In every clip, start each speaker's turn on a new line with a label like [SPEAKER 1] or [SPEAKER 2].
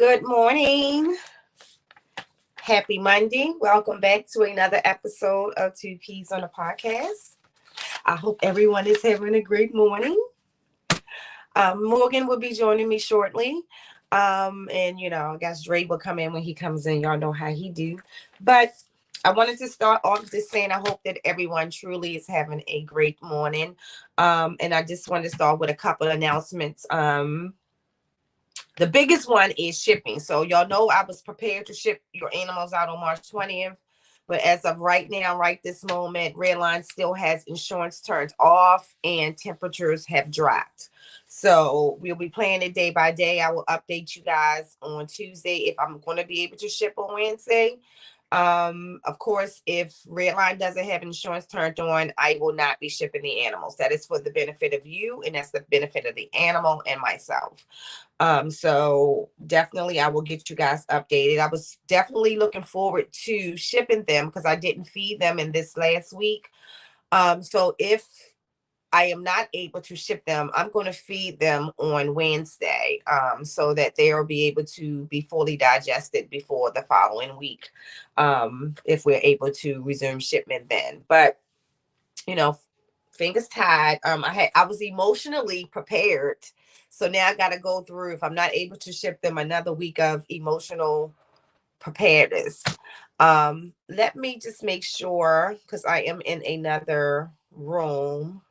[SPEAKER 1] Good morning. Happy Monday. Welcome back to another episode of Two Peas on a Podcast. I hope everyone is having a great morning. Morgan will be joining me shortly. I guess Dre will come in when he comes in. Y'all know how he do. But I wanted to start off just saying I hope that everyone truly is having a great morning. And I just want to start with a couple of announcements. The biggest one is shipping. So y'all know I was prepared to ship your animals out on March 20th. But as of right now, right this moment, Redline still has insurance turned off and temperatures have dropped. So we'll be playing it day by day. I will update you guys on Tuesday if I'm going to be able to ship on Wednesday. Of course, if Redline doesn't have insurance turned on, I will not be shipping the animals. That is for the benefit of you, and that's the benefit of the animal and myself. So definitely I will get you guys updated. I was definitely looking forward to shipping them because I didn't feed them in this last week. So if I am not able to ship them, I'm going to feed them on Wednesday, so that they'll be able to be fully digested before the following week, if we're able to resume shipment then. But, fingers tied. I was emotionally prepared. So now I got to go through, if I'm not able to ship them, another week of emotional preparedness. Let me just make sure, because I am in another room,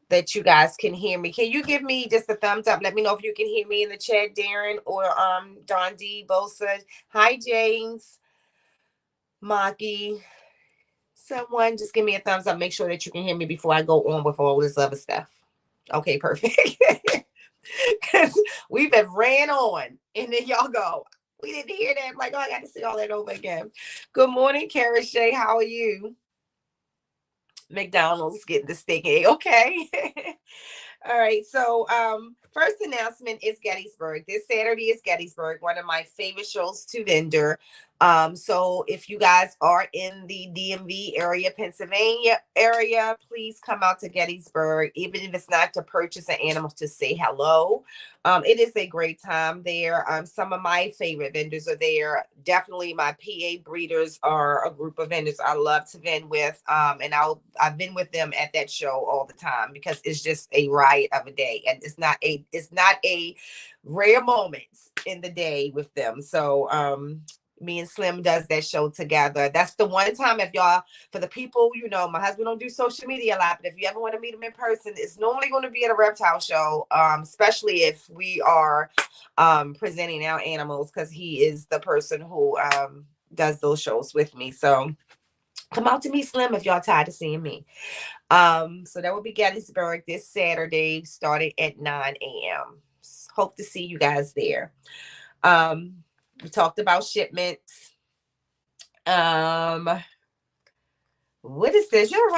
[SPEAKER 1] that you guys can hear me. Can you give me just a thumbs up? Let me know if you can hear me in the chat, Darren or Don D. Bosa. Hi, James. Maki. Someone just give me a thumbs up. Make sure that you can hear me before I go on with all this other stuff. Okay, perfect. Because we've been ran on. And then y'all go, we didn't hear that. I'm like, oh, I got to see all that over again. Good morning, Kara Shay. How are you? McDonald's getting the steak egg. Okay. All right. So first announcement is Gettysburg. This Saturday is Gettysburg, one of my favorite shows to vendor. So if you guys are in the DMV area, Pennsylvania area, please come out to Gettysburg, even if it's not to purchase an animal, to say hello. It is a great time there. Some of my favorite vendors are there. Definitely my PA breeders are a group of vendors I love to vend with. And I've been with them at that show all the time because it's just a riot of a day. And it's not a rare moment in the day with them. So me and Slim does that show together. That's the one time, if y'all, for the people, my husband don't do social media a lot, but if you ever want to meet him in person, it's normally going to be at a reptile show, especially if we are presenting our animals, because he is the person who does those shows with me. So come out to meet Slim if y'all tired of seeing me. So that will be Gettysburg this Saturday, starting at 9 a.m. Hope to see you guys there. We talked about shipments. What is this? You ever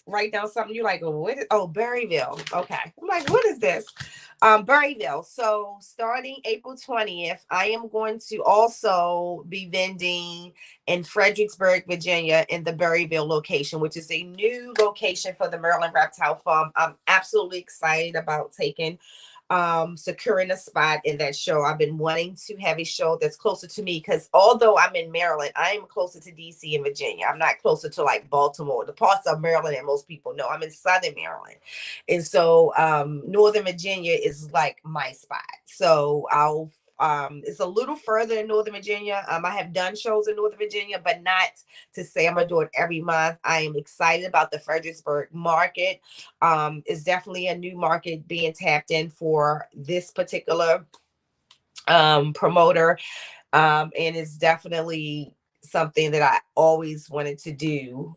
[SPEAKER 1] write down something? You're like, what is, Berryville. Okay. I'm like, what is this? Berryville. So starting April 20th, I am going to also be vending in Fredericksburg, Virginia, in the Berryville location, which is a new location for the Maryland Reptile Farm. I'm absolutely excited about securing a spot in that show. I've been wanting to have a show that's closer to me, because although I'm in Maryland, I am closer to DC and Virginia. I'm not closer to like Baltimore, the parts of Maryland that most people know. I'm in Southern Maryland. And so Northern Virginia is like my spot. So it's a little further in Northern Virginia. I have done shows in Northern Virginia, but not to say I'm gonna do it every month. I am excited about the Fredericksburg market. It's definitely a new market being tapped in for this particular promoter. And it's definitely something that I always wanted to do.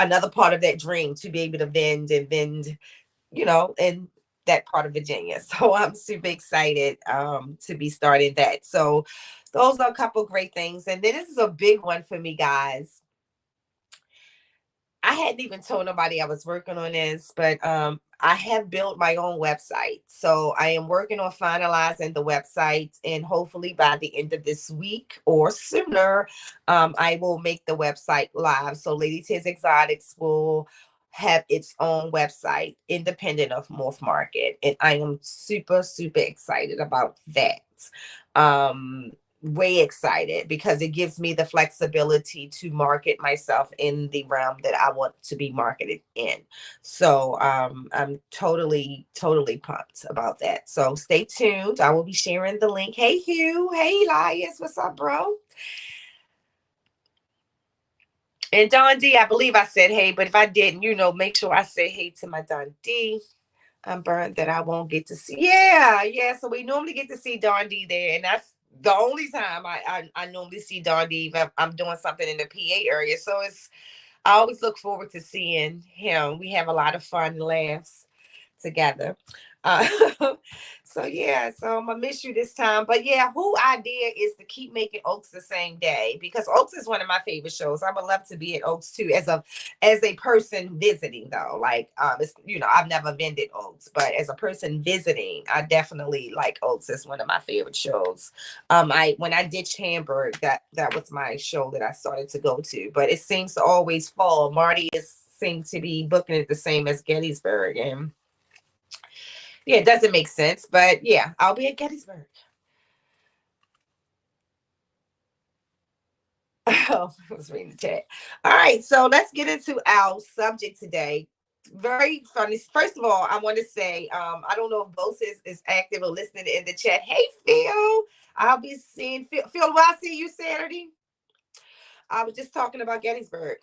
[SPEAKER 1] Another part of that dream, to be able to vend, and that part of Virginia. So I'm super excited to be starting that. So those are a couple great things. And then this is a big one for me, guys. I hadn't even told nobody I was working on this, but I have built my own website. So I am working on finalizing the website, and hopefully by the end of this week or sooner, I will make the website live. So Lady Tiz Exotics will have its own website independent of Morph Market. And I am super, super excited about that. Um, Way excited because it gives me the flexibility to market myself in the realm that I want to be marketed in. So I'm totally, totally pumped about that. So stay tuned. I will be sharing the link. Hey Hugh. Hey Elias. What's up, bro? And Don D, I believe I said hey, but if I didn't, make sure I say hey to my Don D. I'm burned that I won't get to see. Yeah, yeah. So we normally get to see Don D there, and that's the only time I normally see Don D if I'm doing something in the PA area. So I always look forward to seeing him. We have a lot of fun laughs together. Uh, so yeah, so I'm gonna miss you this time. But yeah, who idea is to keep making Oaks the same day, because Oaks is one of my favorite shows. I would love to be at Oaks too as a person visiting though. Like it's I've never vended Oaks, but as a person visiting, I definitely like Oaks. It's one of my favorite shows. When I ditched Hamburg, that was my show that I started to go to, but it seems to always fall. Marty seems to be booking it the same as Gettysburg, and yeah, it doesn't make sense, but yeah, I'll be at Gettysburg. Oh, I was reading the chat. All right, so let's get into our subject today. Very funny. First of all, I want to say, I don't know if Bose is active or listening in the chat. Hey, Phil. I'll be seeing Phil. Phil, will I see you Saturday? I was just talking about Gettysburg.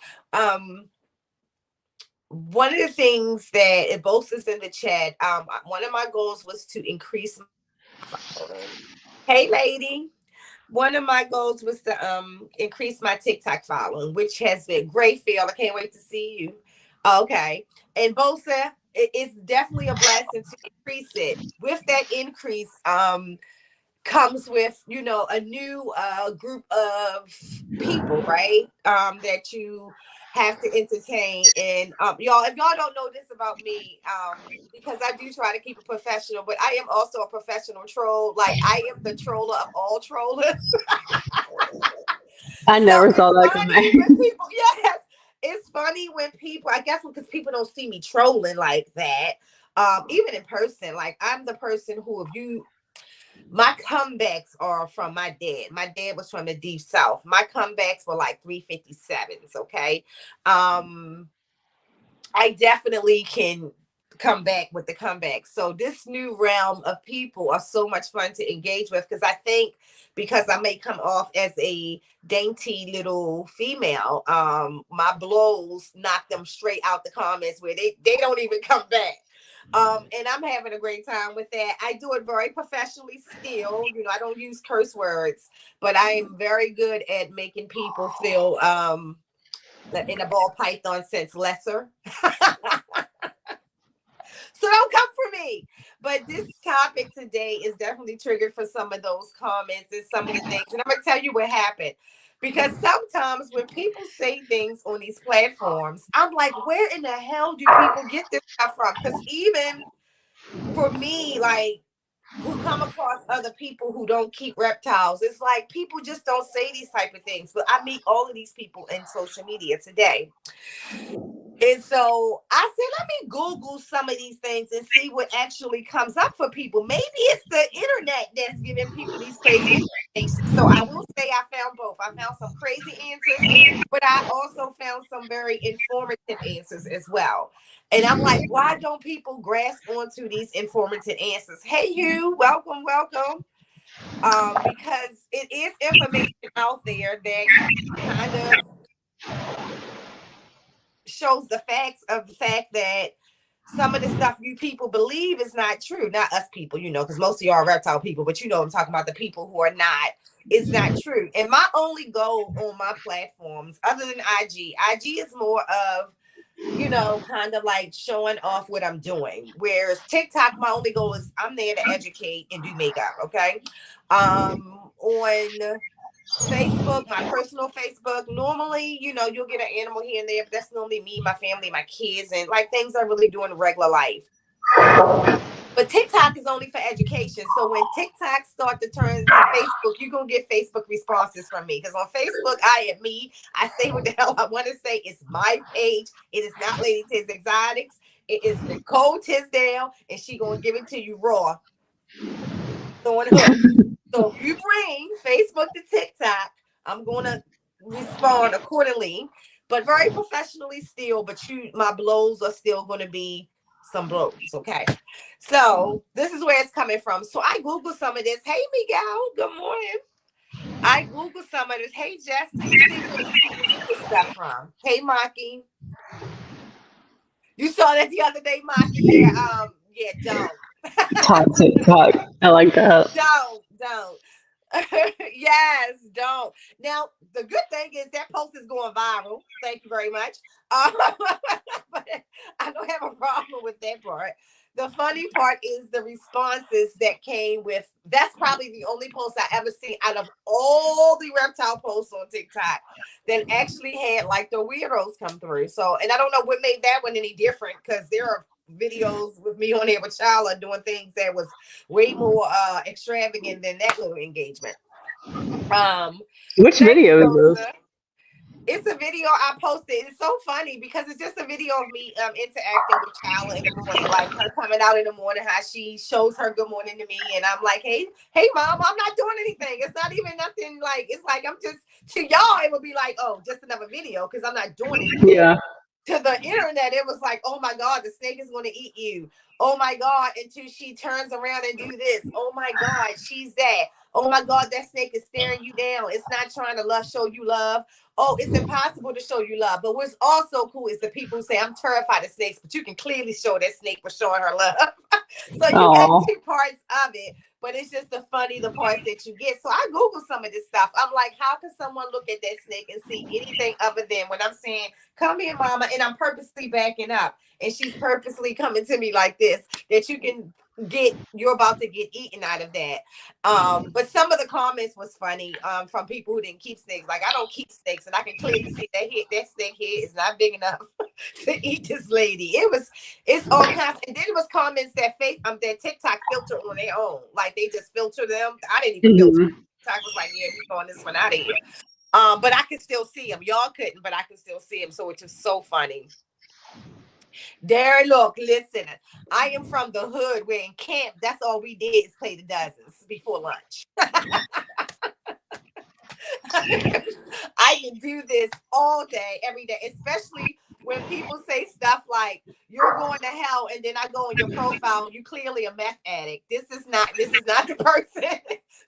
[SPEAKER 1] One of the things that it boasts in the chat, one of my goals was to increase my following. Hey lady, one of my goals was to increase my TikTok following, which has been great. Phil, I can't wait to see you. Okay, and Bosa, it's definitely a blessing to increase it. With that increase, comes with a new group of people, right? That you have to entertain. And y'all, if y'all don't know this about me, because I do try to keep it professional, but I am also a professional troll. Like I am the troller of all trollers.
[SPEAKER 2] I never saw that
[SPEAKER 1] coming.
[SPEAKER 2] coming.
[SPEAKER 1] People, yes, it's funny when people, I guess because people don't see me trolling like that. Even in person, like I'm the person who, if you, my comebacks are from my dad. My dad was from the deep south. My comebacks were like 357s. Okay. I definitely can come back with the comeback. So this new realm of people are so much fun to engage with, because I think because I may come off as a dainty little female, my blows knock them straight out the comments where they don't even come back. And I'm having a great time with that. I do it very professionally still. I don't use curse words, but I am very good at making people feel in a ball python sense lesser. So don't come for me. But this topic today is definitely triggered for some of those comments and some of the things. And I'm gonna tell you what happened. Because sometimes when people say things on these platforms, I'm like, where in the hell do people get this stuff from? Because even for me, like, who come across other people who don't keep reptiles, it's like people just don't say these type of things. But I meet all of these people in social media today. And so I said, let me Google some of these things and see what actually comes up for people. Maybe it's the internet that's giving people these crazy information. So I will say I found both. I found some crazy answers, but I also found some very informative answers as well. And I'm like, why don't people grasp onto these informative answers? Hey, Hugh, welcome, welcome. Because it is information out there that kind of shows the facts of the fact that some of the stuff you people believe is not true. Not us people, because most of y'all are reptile people, but I'm talking about the people who are not. It's not true. And my only goal on my platforms, other than IG is more of, kind of like showing off what I'm doing. Whereas TikTok, my only goal is I'm there to educate and do makeup. Okay. On Facebook, my personal Facebook, normally, you'll get an animal here and there, but that's normally me, my family, my kids, and like things I really do in regular life. But TikTok is only for education. So when TikTok start to turn to Facebook, you're going to get Facebook responses from me. Because on Facebook, I am me. I say what the hell I want to say. It's my page. It is not Lady Tiz Exotics. It is Nicole Tisdale, and she going to give it to you raw. So if you bring Facebook to TikTok, I'm going to respond accordingly, but very professionally still. But my blows are still going to be some blows. Okay. So this is where it's coming from. So I Googled some of this. Hey, Miguel. Good morning. I Googled some of this. Hey, Jess. Let me see where you get this stuff from. Hey, Maki. You saw that the other day, Maki. Yeah, don't.
[SPEAKER 2] TikTok. I like that.
[SPEAKER 1] Don't. Yes, don't. Now, the good thing is that post is going viral. Thank you very much. But I don't have a problem with that part. The funny part is the responses that came with. That's probably the only post I ever seen out of all the reptile posts on TikTok that actually had like the weirdos come through. So, and I don't know what made that one any different, because there are videos with me on there with Charla doing things that was way more extravagant than that little engagement.
[SPEAKER 2] Which video is this?
[SPEAKER 1] It's a video I posted. It's so funny because it's just a video of me interacting with Charla in the morning, like her coming out in the morning, how she shows her good morning to me, and I'm like, hey, mom, I'm not doing anything. It's not even nothing. Like, it's like I'm just, to y'all it would be like, oh, just another video because I'm not doing anything.
[SPEAKER 2] Yeah.
[SPEAKER 1] To the internet, it was like, oh my God, the snake is going to eat you. Oh my God, until she turns around and do this. Oh my God, she's that. Oh my God, that snake is staring you down. It's not trying to show you love. Oh, it's impossible to show you love. But what's also cool is the people who say, I'm terrified of snakes, but you can clearly show that snake was showing her love. So you got two parts of it. But it's just the parts that you get. So I Googled some of this stuff. I'm like, how can someone look at that snake and see anything other than when I'm saying, come here, mama, and I'm purposely backing up. And she's purposely coming to me like this, that you can you're about to get eaten out of that. But some of the comments was funny from people who didn't keep snakes. Like, I don't keep snakes, and I can clearly see that snake head is not big enough to eat this lady. It's all kinds. And then it was comments that that TikTok filter on their own. Like, they just filter them. I didn't even filter. TikTok was like, yeah, we're throwing this one out of here. But I can still see them. Y'all couldn't, but I can still see them. So it's just so funny. There, look, listen. I am from the hood where in camp, that's all we did is play the dozens before lunch. I can do this all day, every day, especially when people say stuff like, you're going to hell, and then I go on your profile and you clearly a meth addict. This is not the person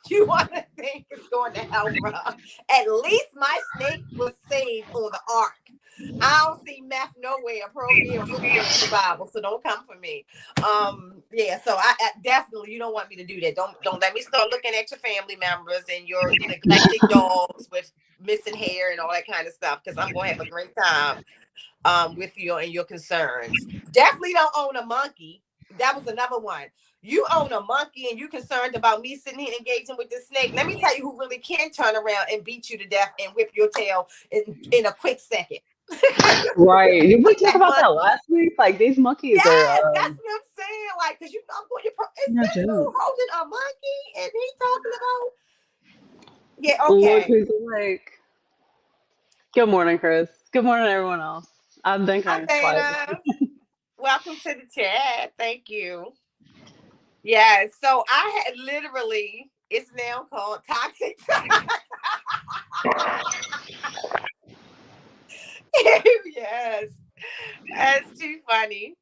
[SPEAKER 1] you want to think is going to hell, bro. At least my snake was saved on the ark. I don't see meth nowhere appropriate in the Bible, so don't come for me. Yeah, so I definitely, you don't want me to do that. Don't let me start looking at your family members and your neglected dogs with missing hair and all that kind of stuff, because I'm gonna have a great time with you and your concerns. Definitely don't own a monkey. That was another one. You own a monkey and you concerned about me sitting here engaging with this snake. Let me tell you who really can turn around and beat you to death and whip your tail in a quick second.
[SPEAKER 2] Right. Did we talk about that last week? Like, these monkeys are.
[SPEAKER 1] Yes, that's what I'm saying. Like, because I'm going to. Is this dude holding a monkey and he talking about? Yeah, okay.
[SPEAKER 2] Look who's awake. Good morning, Chris. Good morning, everyone else. I've been kind of quiet.
[SPEAKER 1] Welcome to the chat. Thank you. Yeah, so I had literally, it's now called Toxic. Yes, that's too funny.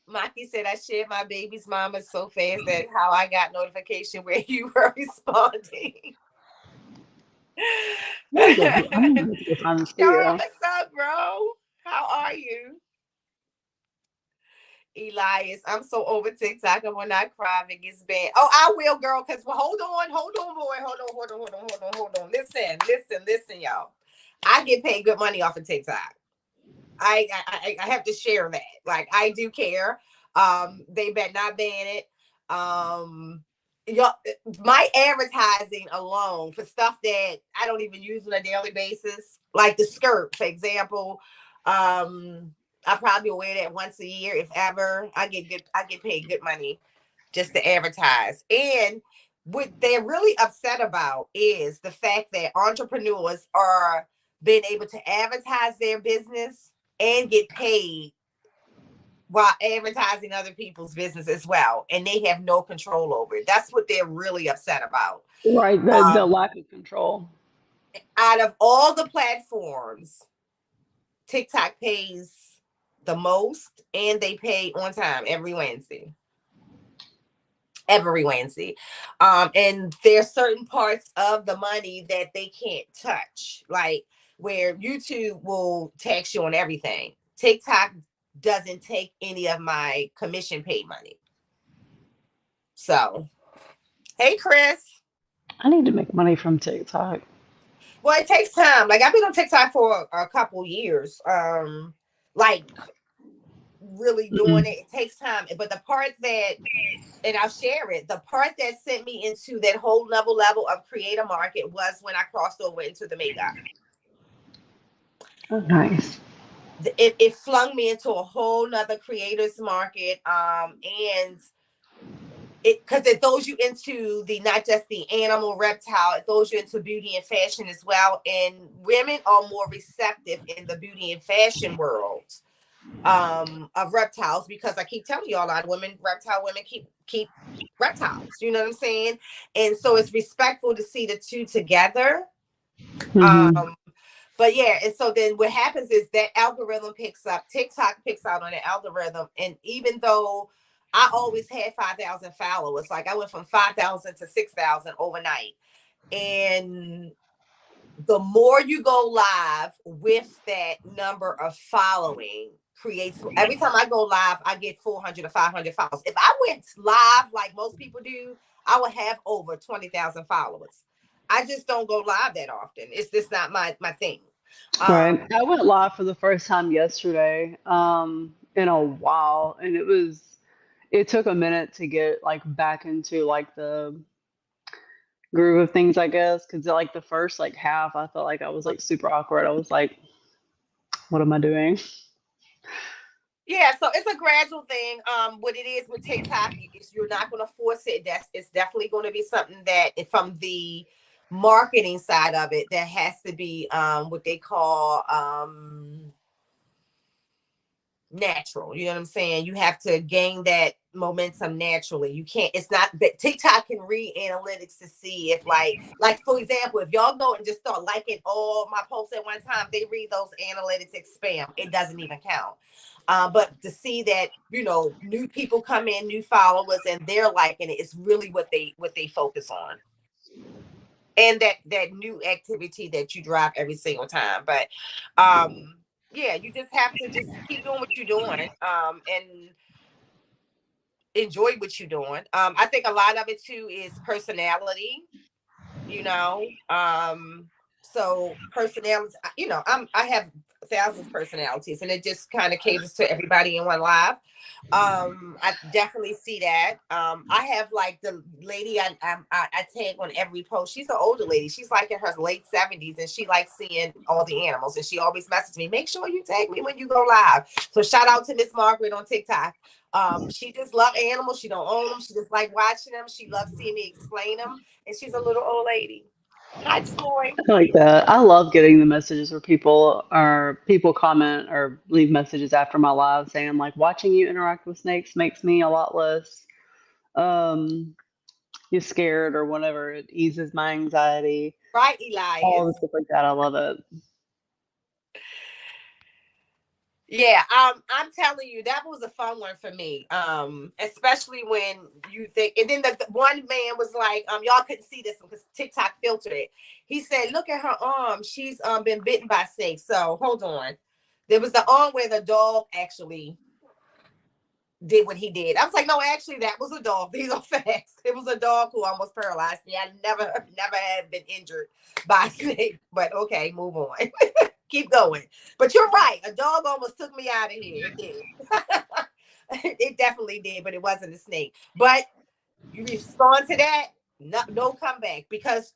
[SPEAKER 1] Maki said I shared my baby's mama so fast that how I got notification where you were responding. Sean, what's up, bro? How are you? Elias, I'm so over TikTok. I will not cry if it gets bad. Oh, I will, girl. Because hold on, boy. Hold on. Listen, y'all. I get paid good money off of TikTok. I have to share that. Like, I do care. They better not ban it. My advertising alone for stuff that I don't even use on a daily basis, like the skirt, for example. I probably will wear that once a year if ever. I get paid good money just to advertise. And what they're really upset about is the fact that entrepreneurs are being able to advertise their business and get paid while advertising other people's business as well, and they have no control over it. That's what they're really upset about.
[SPEAKER 2] Right, the
[SPEAKER 1] Um,
[SPEAKER 2] lack of control.
[SPEAKER 1] Out of all the platforms, TikTok pays the most, and they pay on time every Wednesday. Every Wednesday. And there's certain parts of the money that they can't touch, like where YouTube will tax you on everything. TikTok doesn't take any of my commission paid money. So, hey, Chris.
[SPEAKER 2] I need to make money from TikTok.
[SPEAKER 1] Well, it takes time. Like I've been on TikTok for a couple years. Like really doing
[SPEAKER 2] Mm-mm.
[SPEAKER 1] it. It takes time. But the part that, and I'll share it, the part that sent me into that whole level of creator market was when I crossed over into the makeup.
[SPEAKER 2] Oh, nice.
[SPEAKER 1] It flung me into a whole nother creators market. And because it throws you into the not just the animal reptile, it throws you into beauty and fashion as well. And women are more receptive in the beauty and fashion world of reptiles, because I keep telling you, a lot of women, reptile women, keep reptiles. You know what I'm saying? And so it's respectful to see the two together.
[SPEAKER 2] Mm-hmm.
[SPEAKER 1] Um, but yeah, and so then what happens is that algorithm picks up, TikTok picks out on the algorithm. And even though I always had 5,000 followers, like I went from 5,000 to 6,000 overnight. And the more you go live with that number of following creates, every time I go live, I get 400 or 500 followers. If I went live like most people do, I would have over 20,000 followers. I just don't go live that often. It's just not my thing.
[SPEAKER 2] Right.
[SPEAKER 1] Um,
[SPEAKER 2] I went live for the first time yesterday, in a while, and it took a minute to get like back into like the groove of things, I guess, because like the first like half, I felt like I was like super awkward. I was like, what am I doing?
[SPEAKER 1] yeah, so it's a gradual thing. What it is with TikTok, you're not going to force it. It's definitely going to be something that from the marketing side of it, that has to be what they call natural. You know what I'm saying? You have to gain that momentum naturally. You can't, it's not that TikTok can read analytics to see if like for example, if y'all go and just start liking all my posts at one time, they read those analytics as spam. It doesn't even count. But to see that, new people come in, new followers, and they're liking it, is really what they focus on. And that new activity that you drive every single time. But yeah, you just have to just keep doing what you're doing, and enjoy what you're doing. I think a lot of it too is personality, you know. So personality, I have thousands of personalities, and it just kind of caters to everybody in one live. I definitely see that. I have like the lady I tag on every post. She's an older lady. She's like in her late 70s, and she likes seeing all the animals. And she always messages me, make sure you tag me when you go live. So shout out to Miss Margaret on TikTok. She just love animals. She don't own them. She just like watching them. She loves seeing me explain them. And she's a little old lady. Hi, Joy.
[SPEAKER 2] I like that. I love getting the messages where people comment or leave messages after my live saying like watching you interact with snakes makes me a lot less um you scared or whatever. It eases my anxiety.
[SPEAKER 1] Right,
[SPEAKER 2] All the
[SPEAKER 1] Elias.
[SPEAKER 2] stuff like that. I love it.
[SPEAKER 1] Yeah, I'm telling you, that was a fun one for me. Especially when you think, and then the one man was like, y'all couldn't see this because TikTok filtered it. He said, look at her arm. She's been bitten by snakes. So hold on. There was the arm where the dog actually did what he did. I was like, no, actually, that was a dog. These are facts. It was a dog who almost paralyzed me. I never had been injured by a snake. But okay, move on. Keep going. But you're right. A dog almost took me out of here. It did. It definitely did, but it wasn't a snake. But you respond to that, no comeback, because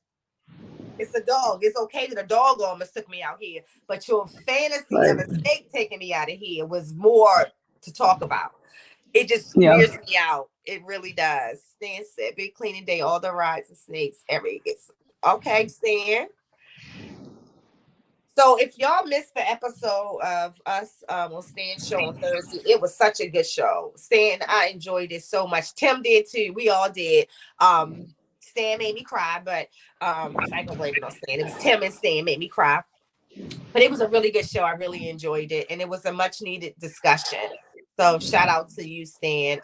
[SPEAKER 1] It's a dog. It's okay that a dog almost took me out here, but your fantasy
[SPEAKER 2] Right.
[SPEAKER 1] of a snake taking me out of here was more to talk about. It just
[SPEAKER 2] Yeah.
[SPEAKER 1] weirds me out. It really does. Stan said, big cleaning day, all the rides and snakes, every it's okay, Stan. So if y'all missed the episode of us on Stan's show on Thursday, it was such a good show. Stan, I enjoyed it so much. Tim did too. We all did. Stan made me cry, but I ain't gonna blame it on Stan. It was Tim and Stan made me cry. But it was a really good show. I really enjoyed it, and it was a much needed discussion. So shout out to you, Stan.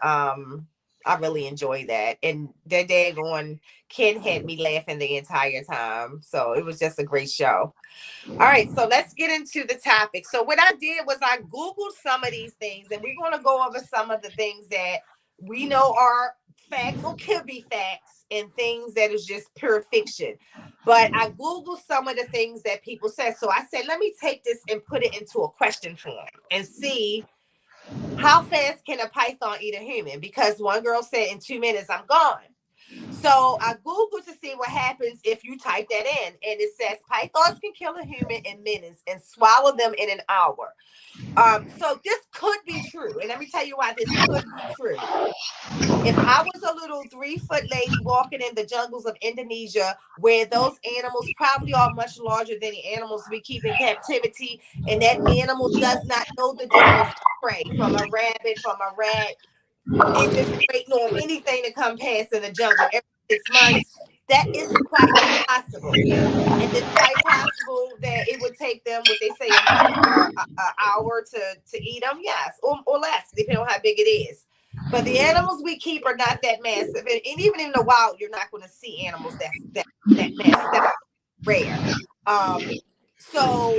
[SPEAKER 1] I really enjoyed that, and that daggone Ken had me laughing the entire time. So it was just a great show. All right, so let's get into the topic. So what I did was I Googled some of these things, and we're going to go over some of the things that we know are facts or could be facts and things that is just pure fiction. But I Googled some of the things that people said. So I said, let me take this and put it into a question form and see how fast can a python eat a human? Because one girl said in 2 minutes, I'm gone. So I Googled to see what happens if you type that in. And it says pythons can kill a human in minutes and swallow them in an hour. So this could be true. And let me tell you why this could be true. If I was a little 3-foot lady walking in the jungles of Indonesia, where those animals probably are much larger than the animals we keep in captivity, and that animal does not know the difference of prey from a rabbit, from a rat, and just waiting on anything to come past in the jungle every 6 months, that is quite possible. And it's quite possible that it would take them what they say a hour to eat them, yes, or less, depending on how big it is. But the animals we keep are not that massive, and even in the wild, you're not going to see animals that massive. That's rare. So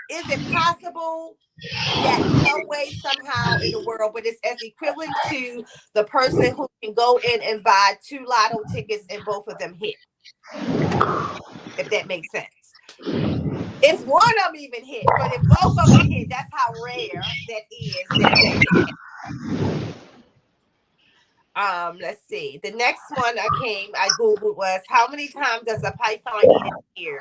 [SPEAKER 1] is it possible? Yes, some way, somehow in the world, but it's as equivalent to the person who can go in and buy 2 lotto tickets and both of them hit, if that makes sense. If one of them even hit, but if both of them hit, that's how rare that is that can happen. Let's see. The next one I Googled was how many times does a python eat a year?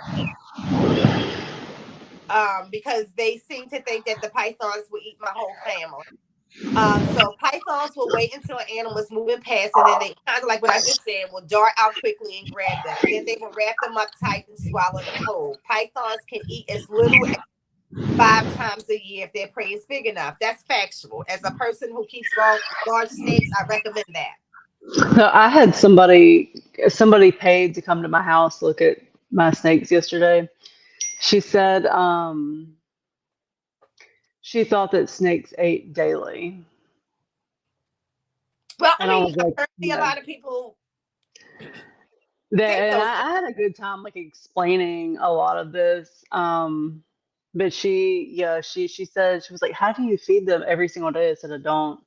[SPEAKER 1] Because they seem to think that the pythons will eat my whole family. So pythons will wait until an animal is moving past, and then they kind of like what I just said, will dart out quickly and grab them. Then they will wrap them up tight and swallow them whole. Pythons can eat as little as 5 times a year if their prey is big enough. That's factual. As a person who keeps large snakes, I recommend that.
[SPEAKER 2] So I had somebody paid to come to my house look at my snakes yesterday. She said she thought that snakes ate daily.
[SPEAKER 1] Well, I
[SPEAKER 2] And I
[SPEAKER 1] mean,
[SPEAKER 2] was like,
[SPEAKER 1] apparently a
[SPEAKER 2] no.
[SPEAKER 1] lot of people think
[SPEAKER 2] And
[SPEAKER 1] those.
[SPEAKER 2] I had a good time like explaining a lot of this. But she said, she was like, how do you feed them every single day? I said, I don't.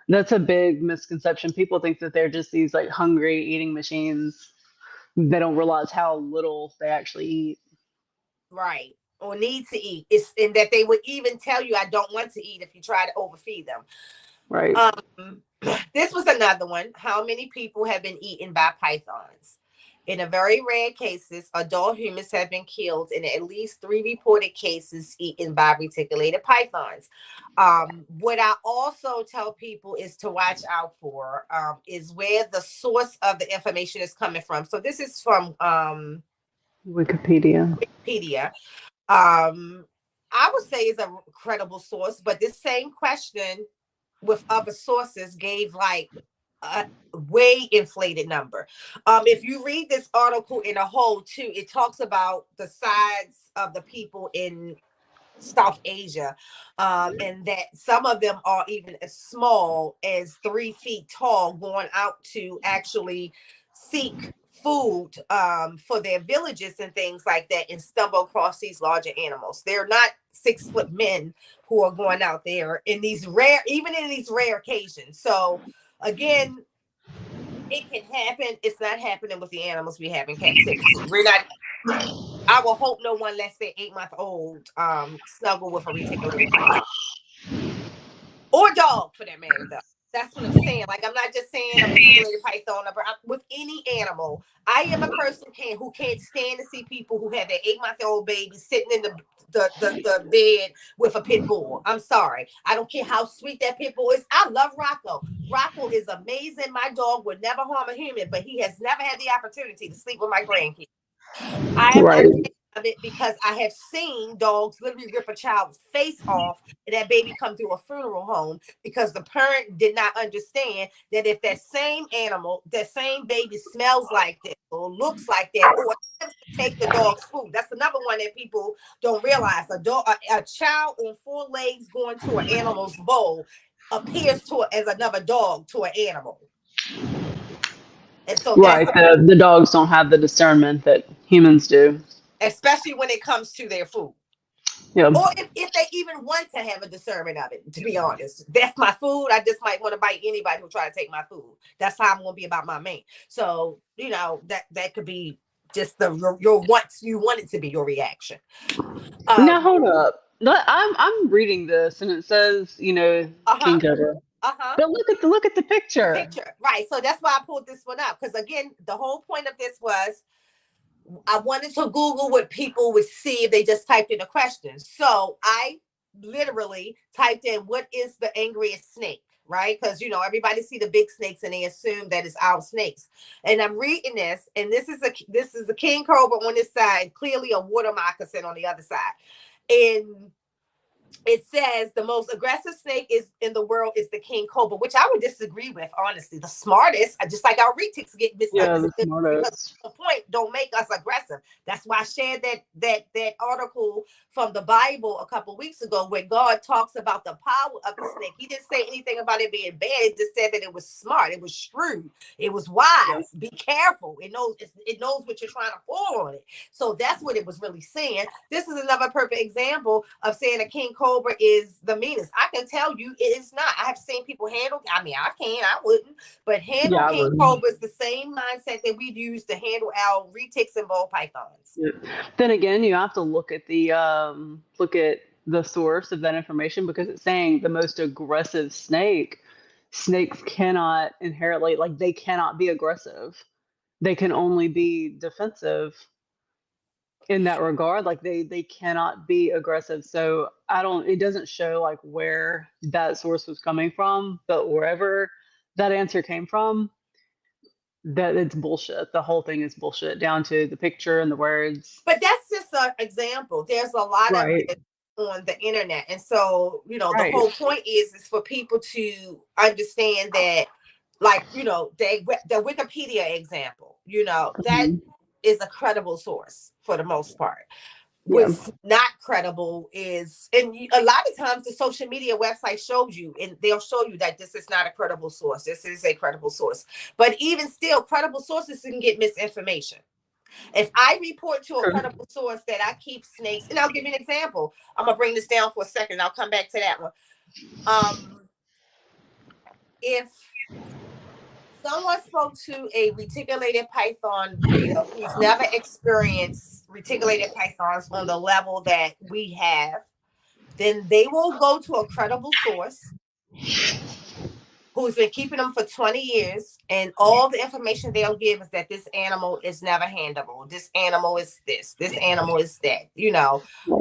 [SPEAKER 2] That's a big misconception. People think that they're just these like hungry eating machines. They don't realize how little they actually eat.
[SPEAKER 1] Right. Or need to eat. It's in that they would even tell you I don't want to eat if you try to overfeed them.
[SPEAKER 2] Right.
[SPEAKER 1] This was another one. How many people have been eaten by pythons? In a very rare cases, adult humans have been killed in at least 3 reported cases eaten by reticulated pythons. What I also tell people is to watch out for is where the source of the information is coming from. So this is from
[SPEAKER 2] Wikipedia.
[SPEAKER 1] Wikipedia. I would say is a credible source, but this same question with other sources gave like a way inflated number. If you read this article in a whole too, it talks about the size of the people in South Asia, and that some of them are even as small as 3 feet tall, going out to actually seek food for their villages and things like that, and stumble across these larger animals. They're not 6 foot men who are going out there in these rare, even in these rare occasions. So again, it can happen. It's not happening with the animals we have in captivity. We're not. I will hope no one lets their 8-month-old snuggle with a reticulated python or dog, for that matter, though. That's what I'm saying. Like, I'm not just saying a reticulated python, but with any animal. I am a person who can't stand to see people who have their 8-month-old baby sitting in the bed with a pit bull. I'm sorry. I don't care how sweet that pit bull is. I love Rocco. Rocco is amazing. My dog would never harm a human, but he has never had the opportunity to sleep with my grandkids. I am
[SPEAKER 2] Right.
[SPEAKER 1] unashamed of it because I have seen dogs literally rip a child's face off and that baby come through a funeral home because the parent did not understand that if that same animal, that same baby smells like this or looks like that or attempts to take the dog's food. That's another one that people don't realize. A child on 4 legs going to an animal's bowl appears to as another dog to an animal. And so that's
[SPEAKER 2] Right. The dogs don't have the discernment that humans do.
[SPEAKER 1] especially when it comes to their food.
[SPEAKER 2] Yeah.
[SPEAKER 1] Or if they even want to have a discernment of it, to be honest. That's my food. I just might want to bite anybody who try to take my food. That's how I'm going to be about my mate. So, that could be just your wants. You want it to be your reaction.
[SPEAKER 2] Now hold up. I'm reading this and it says, king
[SPEAKER 1] Uh-huh.
[SPEAKER 2] cobra.
[SPEAKER 1] Uh-huh.
[SPEAKER 2] But look at the
[SPEAKER 1] The
[SPEAKER 2] picture.
[SPEAKER 1] picture. Right. So that's why I pulled this one up. Because again, the whole point of this was I wanted to Google what people would see if they just typed in a question. So I literally typed in what is the angriest snake, right? Because everybody see the big snakes and they assume that it's our snakes. And I'm reading this, and this is a king cobra on this side, clearly a water moccasin on the other side. And it says the most aggressive snake is in the world is the king cobra, which I would disagree with, honestly. The smartest, just like our retics get
[SPEAKER 2] Yeah, the
[SPEAKER 1] misunderstood because
[SPEAKER 2] smartest.
[SPEAKER 1] the point don't make us aggressive. That's why I shared that article from the Bible a couple weeks ago where God talks about the power of the snake. He didn't say anything about it being bad. It just said that it was smart, it was shrewd, it was
[SPEAKER 2] Yeah.
[SPEAKER 1] wise. Be careful. It knows what you're trying to pull on it. So that's what it was really saying. This is another perfect example of saying a king cobra is the meanest. I can tell you it is not. I have seen people handle, I wouldn't, but handle
[SPEAKER 2] Yeah, I
[SPEAKER 1] king
[SPEAKER 2] would.
[SPEAKER 1] cobras the same mindset that we'd use to handle our retics and ball pythons.
[SPEAKER 2] Yeah. Then again, you have to look at the source of that information because it's saying the most aggressive snakes cannot inherently like they cannot be aggressive. They can only be defensive in that regard. Like they cannot be aggressive. So it doesn't show like where that source was coming from, but wherever that answer came from, that it's bullshit. The whole thing is bullshit down to the picture and the words.
[SPEAKER 1] But that's just an example. There's a lot of
[SPEAKER 2] Right.
[SPEAKER 1] this on the internet. And so, the
[SPEAKER 2] Right.
[SPEAKER 1] whole point is for people to understand that, like, the Wikipedia example, that
[SPEAKER 2] Mhm.
[SPEAKER 1] is a credible source for the most part.
[SPEAKER 2] Yeah.
[SPEAKER 1] What's not credible is, and a lot of times the social media website shows you, and they'll show you that this is not a credible source. This is a credible source. But even still, credible sources can get misinformation. If I report to a
[SPEAKER 2] True.
[SPEAKER 1] credible source that I keep snakes, and I'll give you an example. I'm gonna bring this down for a second. I'll come back to that one. If someone spoke to a reticulated python breeder who's never experienced reticulated pythons on the level that we have, then they will go to a credible source who's been keeping them for 20 years, and all the information they'll give is that this animal is never handleable. This animal is this animal is that.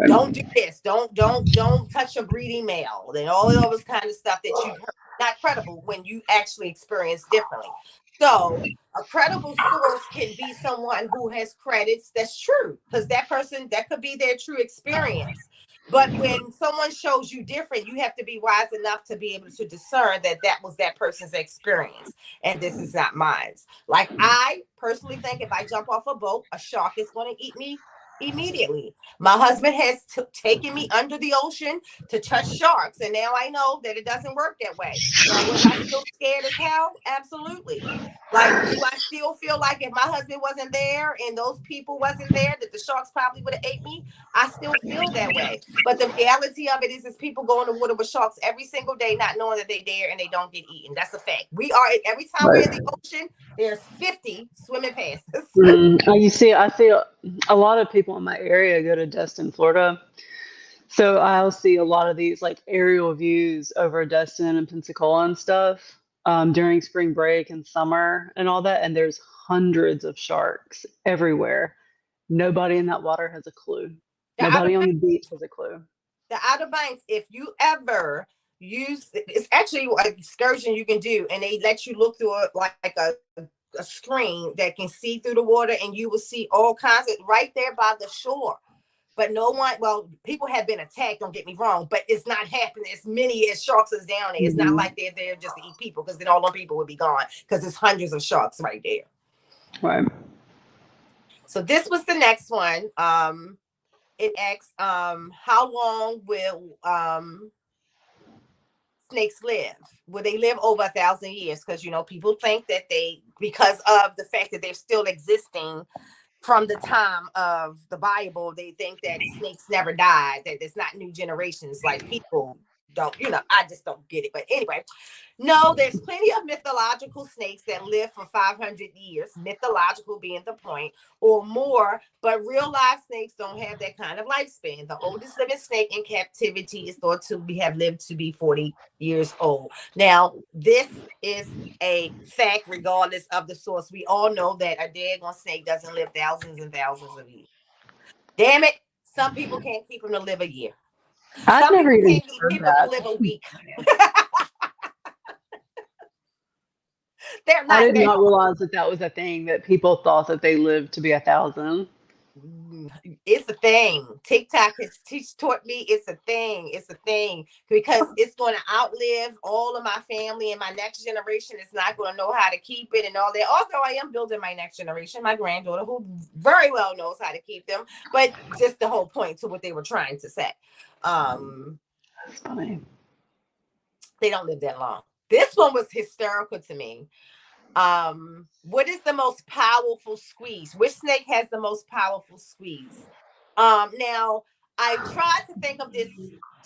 [SPEAKER 1] Don't do this. Don't touch a breeding male, and all of this kind of stuff that you've heard. Not credible when you actually experience differently. So a credible source can be someone who has credits that's true, because that could be their true experience. But when someone shows you different, you have to be wise enough to be able to discern that that was that person's experience and this is not mine. Like, I personally think if I jump off a boat, a shark is going to eat me immediately. My husband has taken me under the ocean to touch sharks, and now I know that it doesn't work that way. Now, was I still scared as hell? Absolutely. Like, do I still feel like if my husband wasn't there and those people wasn't there, that the sharks probably would have ate me? I still feel that way. But the reality of it is people go in the water with sharks every single day, not knowing that they're there and they don't get eaten. That's a fact. Every time we're
[SPEAKER 2] Right.
[SPEAKER 1] in the ocean, there's 50 swimming past us.
[SPEAKER 2] You see, I see a lot of people in my area go to Destin, Florida. So I'll see a lot of these like aerial views over Destin and Pensacola and stuff. during spring break and summer and all that, and there's hundreds of sharks everywhere. Nobody in that water has a clue.
[SPEAKER 1] The Outer
[SPEAKER 2] Nobody on the beach has a clue.
[SPEAKER 1] the Outer Banks, if you ever use, it's actually an excursion you can do, and they let you look through like a screen that can see through the water, and you will see all kinds of right there by the shore. But no one, well, people have been attacked, don't get me wrong, but it's not happening as many as sharks is down there. It's not
[SPEAKER 2] Hmm.
[SPEAKER 1] like they're there just to eat people, because then all them people would be gone, because there's hundreds of sharks right there.
[SPEAKER 2] Right.
[SPEAKER 1] So this was the next one. It asks, how long will snakes live? Will they live over 1,000 years? Because people think that because of the fact that they're still existing from the time of the Bible, they think that snakes never died, that it's not new generations like people don't, I just don't get it. But anyway, no, there's plenty of mythological snakes that live for 500 years, mythological being the point, or more, but real life snakes don't have that kind of lifespan. The oldest living snake in captivity is thought to have lived to be 40 years old. Now, this is a fact regardless of the source. We all know that a daggone snake doesn't live thousands and thousands of years. Damn it, some people can't keep them to live a year.
[SPEAKER 2] I've
[SPEAKER 1] Some
[SPEAKER 2] never
[SPEAKER 1] people
[SPEAKER 2] even
[SPEAKER 1] can't
[SPEAKER 2] heard
[SPEAKER 1] keep them to
[SPEAKER 2] that.
[SPEAKER 1] live a week. They're
[SPEAKER 2] I
[SPEAKER 1] not
[SPEAKER 2] did
[SPEAKER 1] that
[SPEAKER 2] not
[SPEAKER 1] hard.
[SPEAKER 2] realize that that was a thing that people thought that they lived to be 1,000.
[SPEAKER 1] It's a thing. TikTok has taught me it's a thing. It's a thing because it's going to outlive all of my family, and my next generation is not going to know how to keep it and all that. Also, I am building my next generation, my granddaughter, who very well knows how to keep them. But just the whole point to what they were trying to say.
[SPEAKER 2] That's funny.
[SPEAKER 1] They don't live that long. This one was hysterical to me. What is the most powerful squeeze? Which snake has the most powerful squeeze? Now I tried to think of this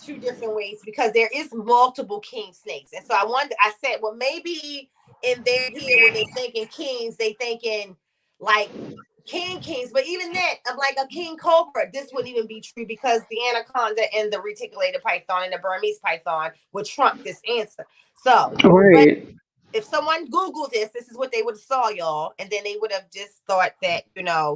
[SPEAKER 1] two different ways because there is multiple king snakes, and so I said, well, maybe in their head when they thinking kings, they thinking like kings, but even that of like a king cobra, this wouldn't even be true because the anaconda and the reticulated python and the Burmese python would trump this answer. So, but
[SPEAKER 2] Right.
[SPEAKER 1] if someone Googled this is what they would have saw, y'all, and then they would have just thought that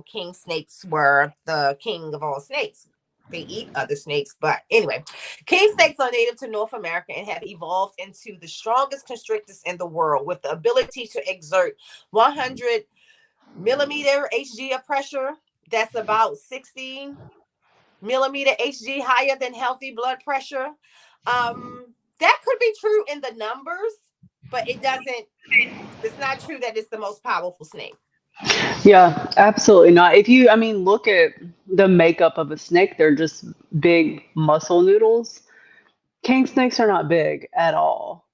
[SPEAKER 1] king snakes were the king of all snakes. They eat other snakes, but anyway, king snakes are native to North America and have evolved into the strongest constrictors in the world, with the ability to exert 100 millimeter Hg of pressure. That's about 16 millimeter Hg higher than healthy blood pressure. That could be true in the numbers, but it's not true that it's the most powerful snake.
[SPEAKER 2] Yeah, absolutely not. I mean, look at the makeup of a snake. They're just big muscle noodles. King snakes are not big at all.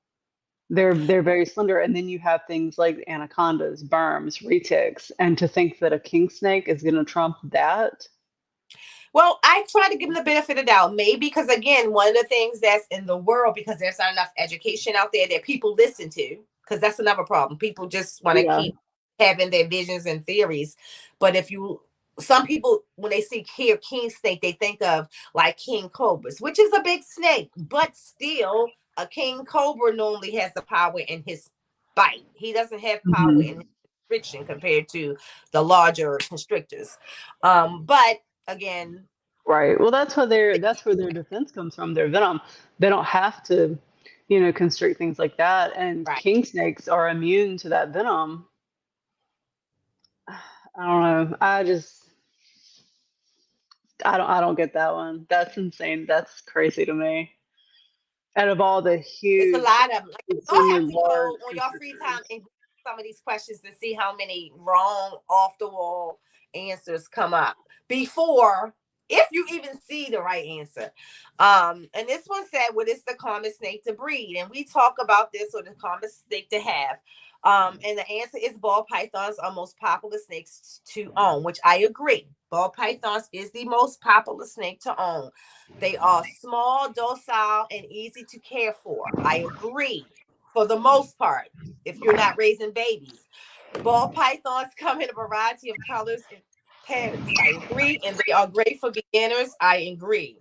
[SPEAKER 2] They're very slender, and then you have things like anacondas, burms, retics, and to think that a king snake is going to trump that.
[SPEAKER 1] Well, I try to give them the benefit of the doubt, maybe because again, one of the things that's in the world, because there's not enough education out there that people listen to, because that's another problem. People just want to
[SPEAKER 2] Yeah.
[SPEAKER 1] keep having their visions and theories, but some people when they hear king snake, they think of like king cobras, which is a big snake, but still, a king cobra normally has the power in his bite. He doesn't have power in
[SPEAKER 2] Hmm.
[SPEAKER 1] his restriction compared to the larger constrictors. But again,
[SPEAKER 2] Right. Well, that's where their defense comes from. Their venom. They don't have to, constrict things like that. And
[SPEAKER 1] right.
[SPEAKER 2] king snakes are immune to that venom. I don't know. I don't get that one. That's insane. That's crazy to me. Out of all the
[SPEAKER 1] It's a
[SPEAKER 2] huge,
[SPEAKER 1] lot of them. Like, y'all
[SPEAKER 2] insanely
[SPEAKER 1] have to
[SPEAKER 2] large
[SPEAKER 1] go on your free time
[SPEAKER 2] constrictors.
[SPEAKER 1] and Google some of these questions to see how many wrong, off the wall answers come up before, if you even see the right answer. And this one said, "What is the common snake to breed?" And we talk about this, or the common snake to have. And the answer is ball pythons are most popular snakes to own, which I agree. Ball pythons is the most popular snake to own. They are small, docile, and easy to care for. I agree for the most part, if you're not raising babies. Ball pythons come in a variety of colors and patterns. I agree. And they are great for beginners. I agree.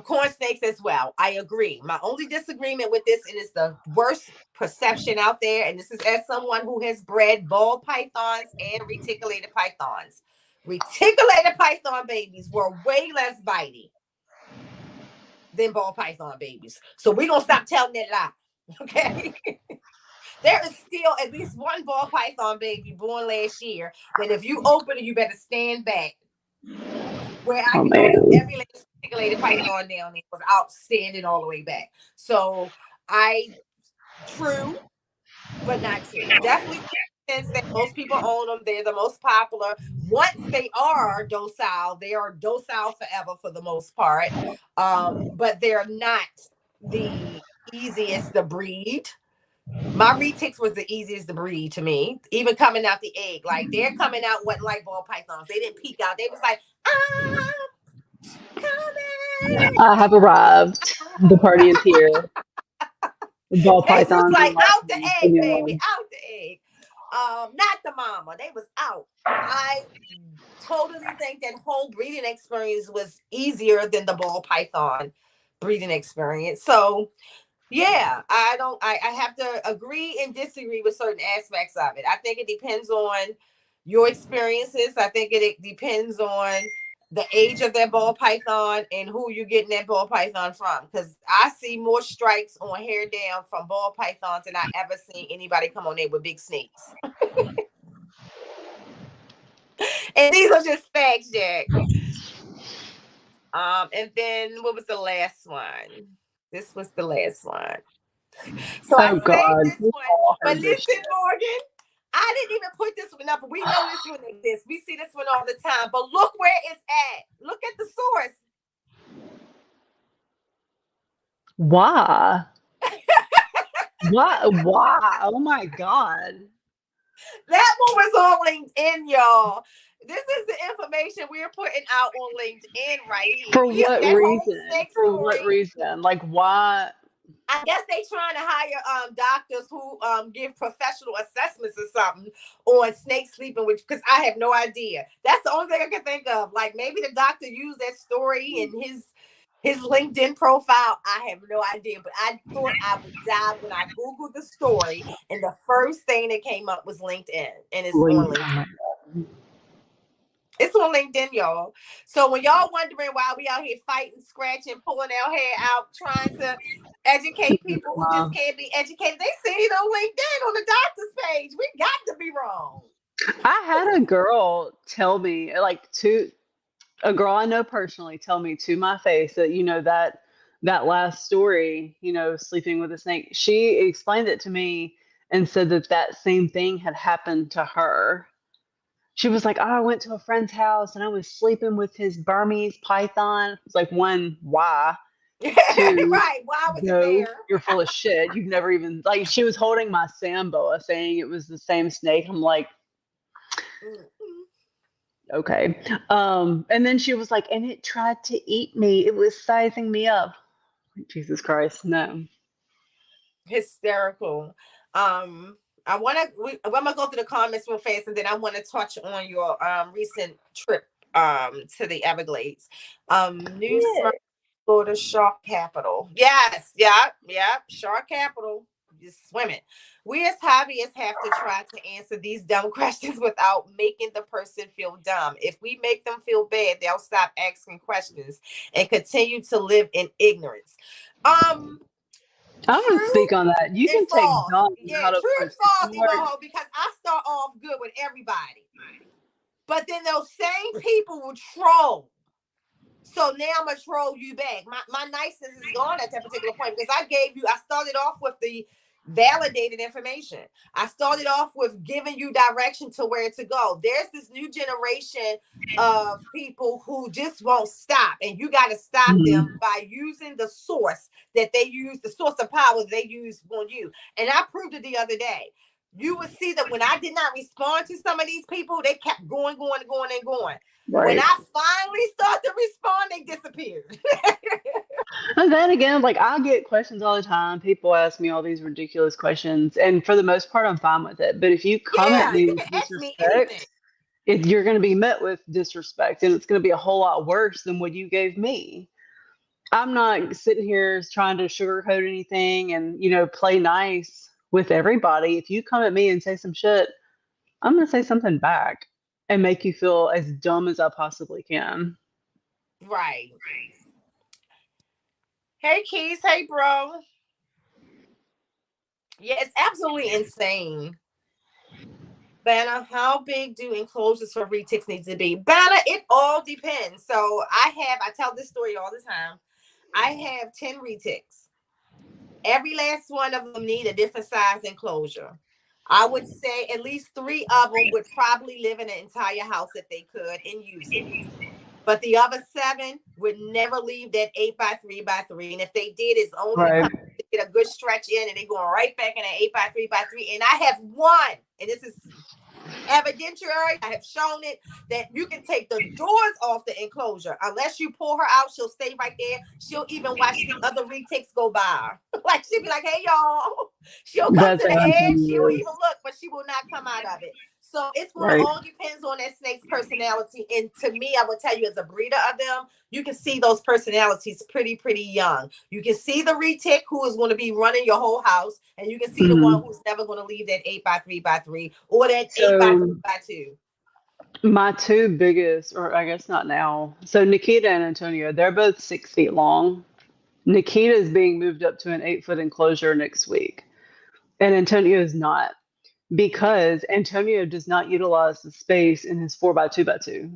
[SPEAKER 1] Corn snakes as well. I agree. My only disagreement with this, and it's the worst perception out there, and this is as someone who has bred ball pythons and reticulated pythons. Reticulated python babies were way less bitey than ball python babies. So we're gonna stop telling that lie. Okay. There is still at least one ball python baby born last year that if you open it, you better stand back. Where I
[SPEAKER 2] Oh
[SPEAKER 1] could go to
[SPEAKER 2] man.
[SPEAKER 1] every last articulated python down there without standing all the way back. So true, but not true. Definitely sense that most people own them. They're the most popular. Once they are docile forever for the most part. But they're not the easiest to breed. My retics was the easiest to breed to me, even coming out the egg. Like they're coming out wasn't like ball pythons. They didn't peek out. They was like, coming.
[SPEAKER 2] I have arrived. The party is here. Ball
[SPEAKER 1] They was
[SPEAKER 2] pythons are
[SPEAKER 1] like
[SPEAKER 2] like
[SPEAKER 1] out the
[SPEAKER 2] the
[SPEAKER 1] egg, baby,
[SPEAKER 2] genuine.
[SPEAKER 1] out the egg. Not the mama. They was out. I totally think that whole breeding experience was easier than the ball python breeding experience. So yeah, I have to agree and disagree with certain aspects of it. I think it depends on your experiences. I think it depends on the age of that ball python and who you're getting that ball python from. Because I see more strikes on hair down from ball pythons than I ever seen anybody come on there with big snakes. And these are just facts, Jack. And then what was the last one? This was the last one. So I
[SPEAKER 2] Oh
[SPEAKER 1] saved
[SPEAKER 2] God,
[SPEAKER 1] this
[SPEAKER 2] we
[SPEAKER 1] one.
[SPEAKER 2] all
[SPEAKER 1] But
[SPEAKER 2] heard this
[SPEAKER 1] listen,
[SPEAKER 2] shit.
[SPEAKER 1] Morgan, I didn't even put this one up, but we know this one exists. We see this one all the time. But look where it's at. Look at the source.
[SPEAKER 2] Why? Why? Why? Oh my God.
[SPEAKER 1] That one was on LinkedIn, y'all. This is the information we're putting out on LinkedIn right here.
[SPEAKER 2] For
[SPEAKER 1] Here's
[SPEAKER 2] what
[SPEAKER 1] that whole
[SPEAKER 2] reason?
[SPEAKER 1] snake
[SPEAKER 2] For what
[SPEAKER 1] story.
[SPEAKER 2] reason? Like why?
[SPEAKER 1] I guess they trying to hire doctors who give professional assessments or something on snake sleeping, which because I have no idea. That's the only thing I can think of. Like maybe the doctor used that story in his LinkedIn profile. I have no idea, but I thought I would die when I googled the story, and the first thing that came up was LinkedIn, and it's on
[SPEAKER 2] Link.
[SPEAKER 1] LinkedIn. It's on LinkedIn, y'all. So when y'all wondering why we out here fighting, scratching, pulling our hair out, trying to educate people who just can't be educated, they see it on LinkedIn on the doctor's page. We got to be wrong.
[SPEAKER 2] I had a girl tell me, like, a girl I know personally tell me to my face that, that last story, sleeping with a snake, she explained it to me and said that that same thing had happened to her. She was like, "Oh, I went to a friend's house and I was sleeping with his Burmese python." It's like, one, why? Two,
[SPEAKER 1] Right. Why was it
[SPEAKER 2] no,
[SPEAKER 1] there?
[SPEAKER 2] you're full of shit. You've never even, like, she was holding my Samboa saying it was the same snake. I'm like, okay. And then she was like, and it tried to eat me. It was sizing me up. Jesus Christ, no.
[SPEAKER 1] Hysterical. I'm gonna go through the comments real fast, and then I want to touch on your recent trip to the Everglades. New Smyrna,
[SPEAKER 2] Yeah.
[SPEAKER 1] Florida Shark Capital. Yes, yeah, Shark Capital. Just swimming. We as hobbyists have to try to answer these dumb questions without making the person feel dumb. If we make them feel bad, they'll stop asking questions and continue to live in ignorance.
[SPEAKER 2] I'm going to
[SPEAKER 1] True
[SPEAKER 2] speak on that. You
[SPEAKER 1] and
[SPEAKER 2] can take
[SPEAKER 1] false.
[SPEAKER 2] dumb
[SPEAKER 1] Yeah,
[SPEAKER 2] out of
[SPEAKER 1] true and false,
[SPEAKER 2] quotation marks.
[SPEAKER 1] Emoho, because I start off good with everybody. But then those same people will troll. So now I'm gonna troll you back. My niceness is gone at that particular point because I started off with the validated information. I started off with giving you direction to where to go. There's this new generation of people who just won't stop, and you got to stop them
[SPEAKER 2] Mhm.
[SPEAKER 1] by using the source that they use, the source of power they use on you. And I proved it the other day. You would see that when I did not respond to some of these people, they kept going, going, going, and going. When
[SPEAKER 2] Right.
[SPEAKER 1] I finally start to respond, they disappeared.
[SPEAKER 2] And then again, like, I get questions all the time. People ask me all these ridiculous questions, and for the most part, I'm fine with it. But if you come at
[SPEAKER 1] Yeah,
[SPEAKER 2] me
[SPEAKER 1] you
[SPEAKER 2] with
[SPEAKER 1] can ask me anything.
[SPEAKER 2] disrespect, you're going to be met with disrespect, and it's going to be a whole lot worse than what you gave me. I'm not sitting here trying to sugarcoat anything and, play nice with everybody. If you come at me and say some shit, I'm going to say something back and make you feel as dumb as I possibly can.
[SPEAKER 1] Right. Hey, Keys. Hey, bro. Yeah, it's absolutely insane. Banner, how big do enclosures for retics need to be? Banner, it all depends. So I tell this story all the time. I have 10 retics. Every last one of them need a different size enclosure. I would say at least 3 of them would probably live in an entire house if they could and use it. But the other 7 would never leave that 8x3x3. And if they did, it's only to
[SPEAKER 2] Right.
[SPEAKER 1] come to get a good stretch in, and they're going right back in an 8x3x3. And I have one, and this is evidentiary. I have shown it that you can take the doors off the enclosure. Unless you pull her out, she'll stay right there. She'll even watch the other retics go by. Like she'll be like, "Hey y'all." She'll come
[SPEAKER 2] That's
[SPEAKER 1] to the edge. She'll
[SPEAKER 2] Antonio's.
[SPEAKER 1] even look, but she will not come out of it. So it's going to
[SPEAKER 2] Right.
[SPEAKER 1] all depends on that snake's personality. And to me, I will tell you, as a breeder of them, you can see those personalities pretty young. You can see the retic who is going to be running your whole house, and you can see the one who's never going to leave that 8x3x3 or that 8x2x2.
[SPEAKER 2] My two biggest, or I guess not now. So Nikita and Antonio, they're both 6 feet long. Nikita is being moved up to an 8 foot enclosure next week, and Antonio is not because Antonio does not utilize the space in his 4x2x2.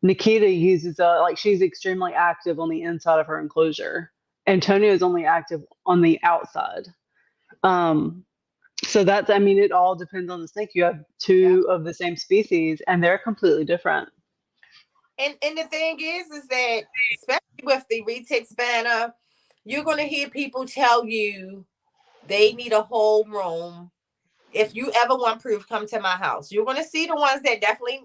[SPEAKER 2] Nikita uses like she's extremely active on the inside of her enclosure. Antonio is only active on the outside. Um, so that's, I mean, it all depends on the snake. You have
[SPEAKER 1] Yeah.
[SPEAKER 2] two of the same species, and they're completely different.
[SPEAKER 1] And the thing is that especially with the retics banner, you're going to hear people tell you they need a whole room. If you ever want proof, come to my house. You're going to see the ones that definitely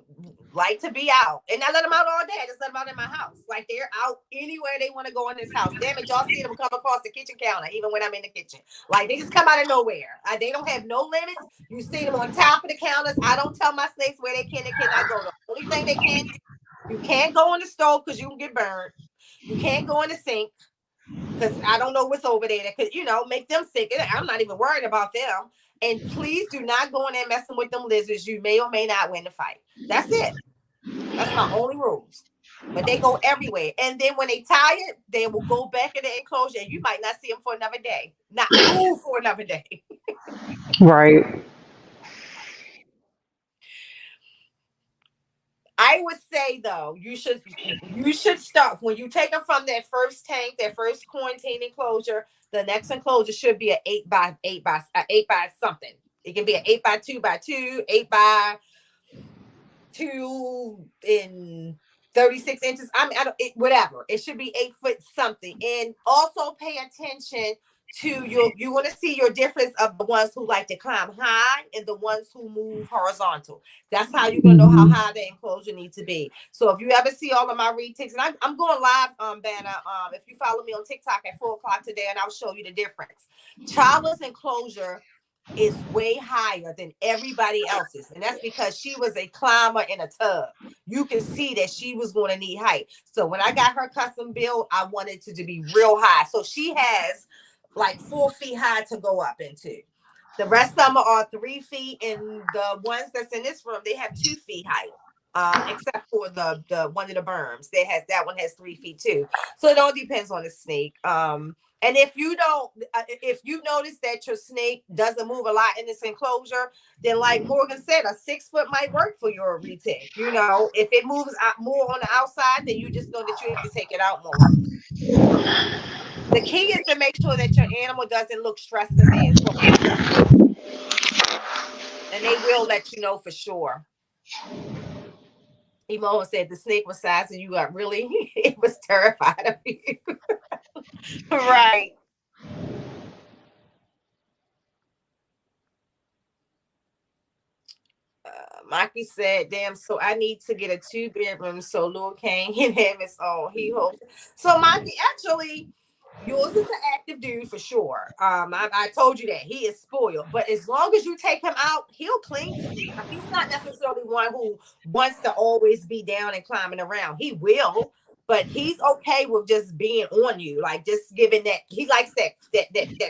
[SPEAKER 1] like to be out. And I let them out all day. I just let them out in my house. Like they're out anywhere they want to go in this house. Damn it, y'all see them come across the kitchen counter, even when I'm in the kitchen. Like they just come out of nowhere. They don't have no limits. You see them on top of the counters. I don't tell my snakes where they can and cannot go. The only thing they can do, you can't go on the stove because you can get burned. You can't go in the sink because I don't know what's over there that could, make them sick. I'm not even worried about them. And please do not go in there messing with them lizards. You may or may not win the fight. That's it. That's my only rules. But they go everywhere. And then when they tired, they will go back in the enclosure. And you might not see them for another day. Not move for another day.
[SPEAKER 2] Right.
[SPEAKER 1] I would say though, you should start when you take them from that first tank, that first quarantine enclosure. The next enclosure should be an 8x8 by something. It can be an 8x2x2, 8x2 in 36 inches. I mean, whatever. It should be 8 foot something. And also pay attention to you want to see your difference of the ones who like to climb high and the ones who move horizontal. That's how you're gonna know how high the enclosure needs to be. So if you ever see all of my retics, and I'm going live, Banner. If you follow me on TikTok at 4 o'clock today, and I'll show you the difference. Charlotte's enclosure is way higher than everybody else's, and that's because she was a climber in a tub. You can see that she was going to need height. So when I got her custom build, I wanted to be real high. So she has like 4 feet high to go up into. The rest of them are 3 feet, and the ones that's in this room, they have 2 feet height. Except for the one of the berms, that one has 3 feet too. So it all depends on the snake. And if you don't, if you notice that your snake doesn't move a lot in this enclosure, then like Morgan said, a 6 foot might work for your retic. If it moves out more on the outside, then you just know that you have to take it out more. The key is to make sure that your animal doesn't look stressed in the enclosure, and they will let you know for sure. Emo said the snake was sizing you up. Really, it was terrified of you. Right. Maki said, "Damn, so I need to get a 2 bedroom so Lil Kane can have his own." He hopes so. Maki, actually, yours is an active dude for sure. I told you that he is spoiled, but as long as you take him out, he'll cling to you. He's not necessarily one who wants to always be down and climbing around. He will, but he's okay with just being on you, like just giving that. He likes that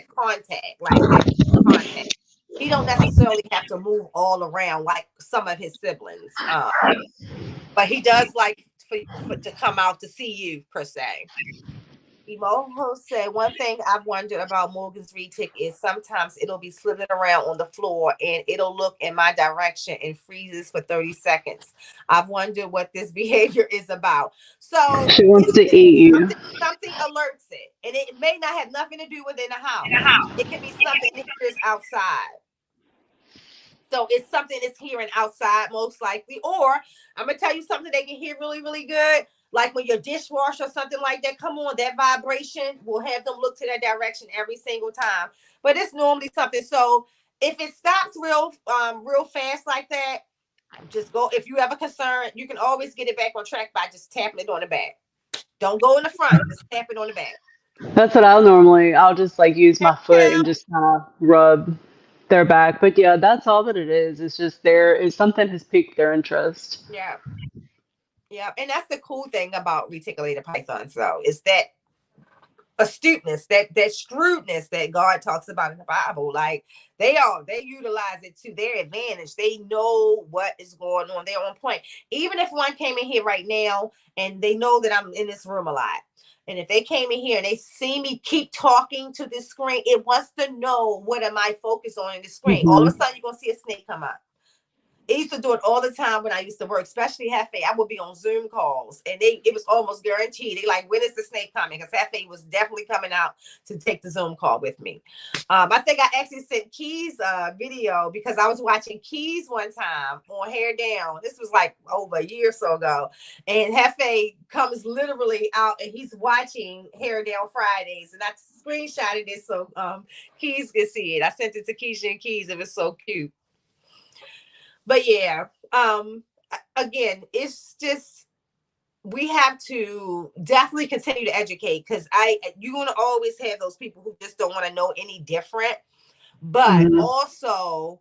[SPEAKER 1] contact, like that contact. He don't necessarily have to move all around like some of his siblings, but he does like for to come out to see you per se. Emoho said, one thing I've wondered about Morgan's retic is sometimes it'll be slithering around on the floor and it'll look in my direction and freezes for 30 seconds. I've wondered what this behavior is about. So
[SPEAKER 2] She wants to eat you.
[SPEAKER 1] something alerts it, and it may not have nothing to do within the house. It could be something that hears outside. So it's something that's hearing outside, most likely. Or I'm gonna tell you something they can hear really, really good. Like when your dishwasher or something like that come on, that vibration will have them look to that direction every single time. But it's normally something. So if it stops real fast like that, just go. If you have a concern, you can always get it back on track by just tapping it on the back. Don't go in the front, just tap it on the back.
[SPEAKER 2] That's what I'll just like use my foot and just kind of rub their back. But yeah, that's all that it is. It's just there is something has piqued their interest.
[SPEAKER 1] Yeah. Yeah. And that's the cool thing about reticulated pythons, though, is that astuteness, that shrewdness that God talks about in the Bible. Like they utilize it to their advantage. They know what is going on. They're on point. Even if one came in here right now and they know that I'm in this room a lot. And if they came in here and they see me keep talking to this screen, it wants to know what am I focused on in the screen. All of a sudden, you're gonna see a snake come up. I used to do it all the time when I used to work, especially Hefe. I would be on Zoom calls, and it was almost guaranteed. They like, when is the snake coming? Because Hefe was definitely coming out to take the Zoom call with me. I think I actually sent Keys a video because I was watching Keys one time on Hair Down. This was like over a year or so ago, and Hefe comes literally out, and he's watching Hair Down Fridays, and I screenshotted it so Keys could see it. I sent it to Keisha and Keys. It was so cute. But yeah, again, it's just we have to definitely continue to educate because you're gonna always have those people who just don't want to know any different. But also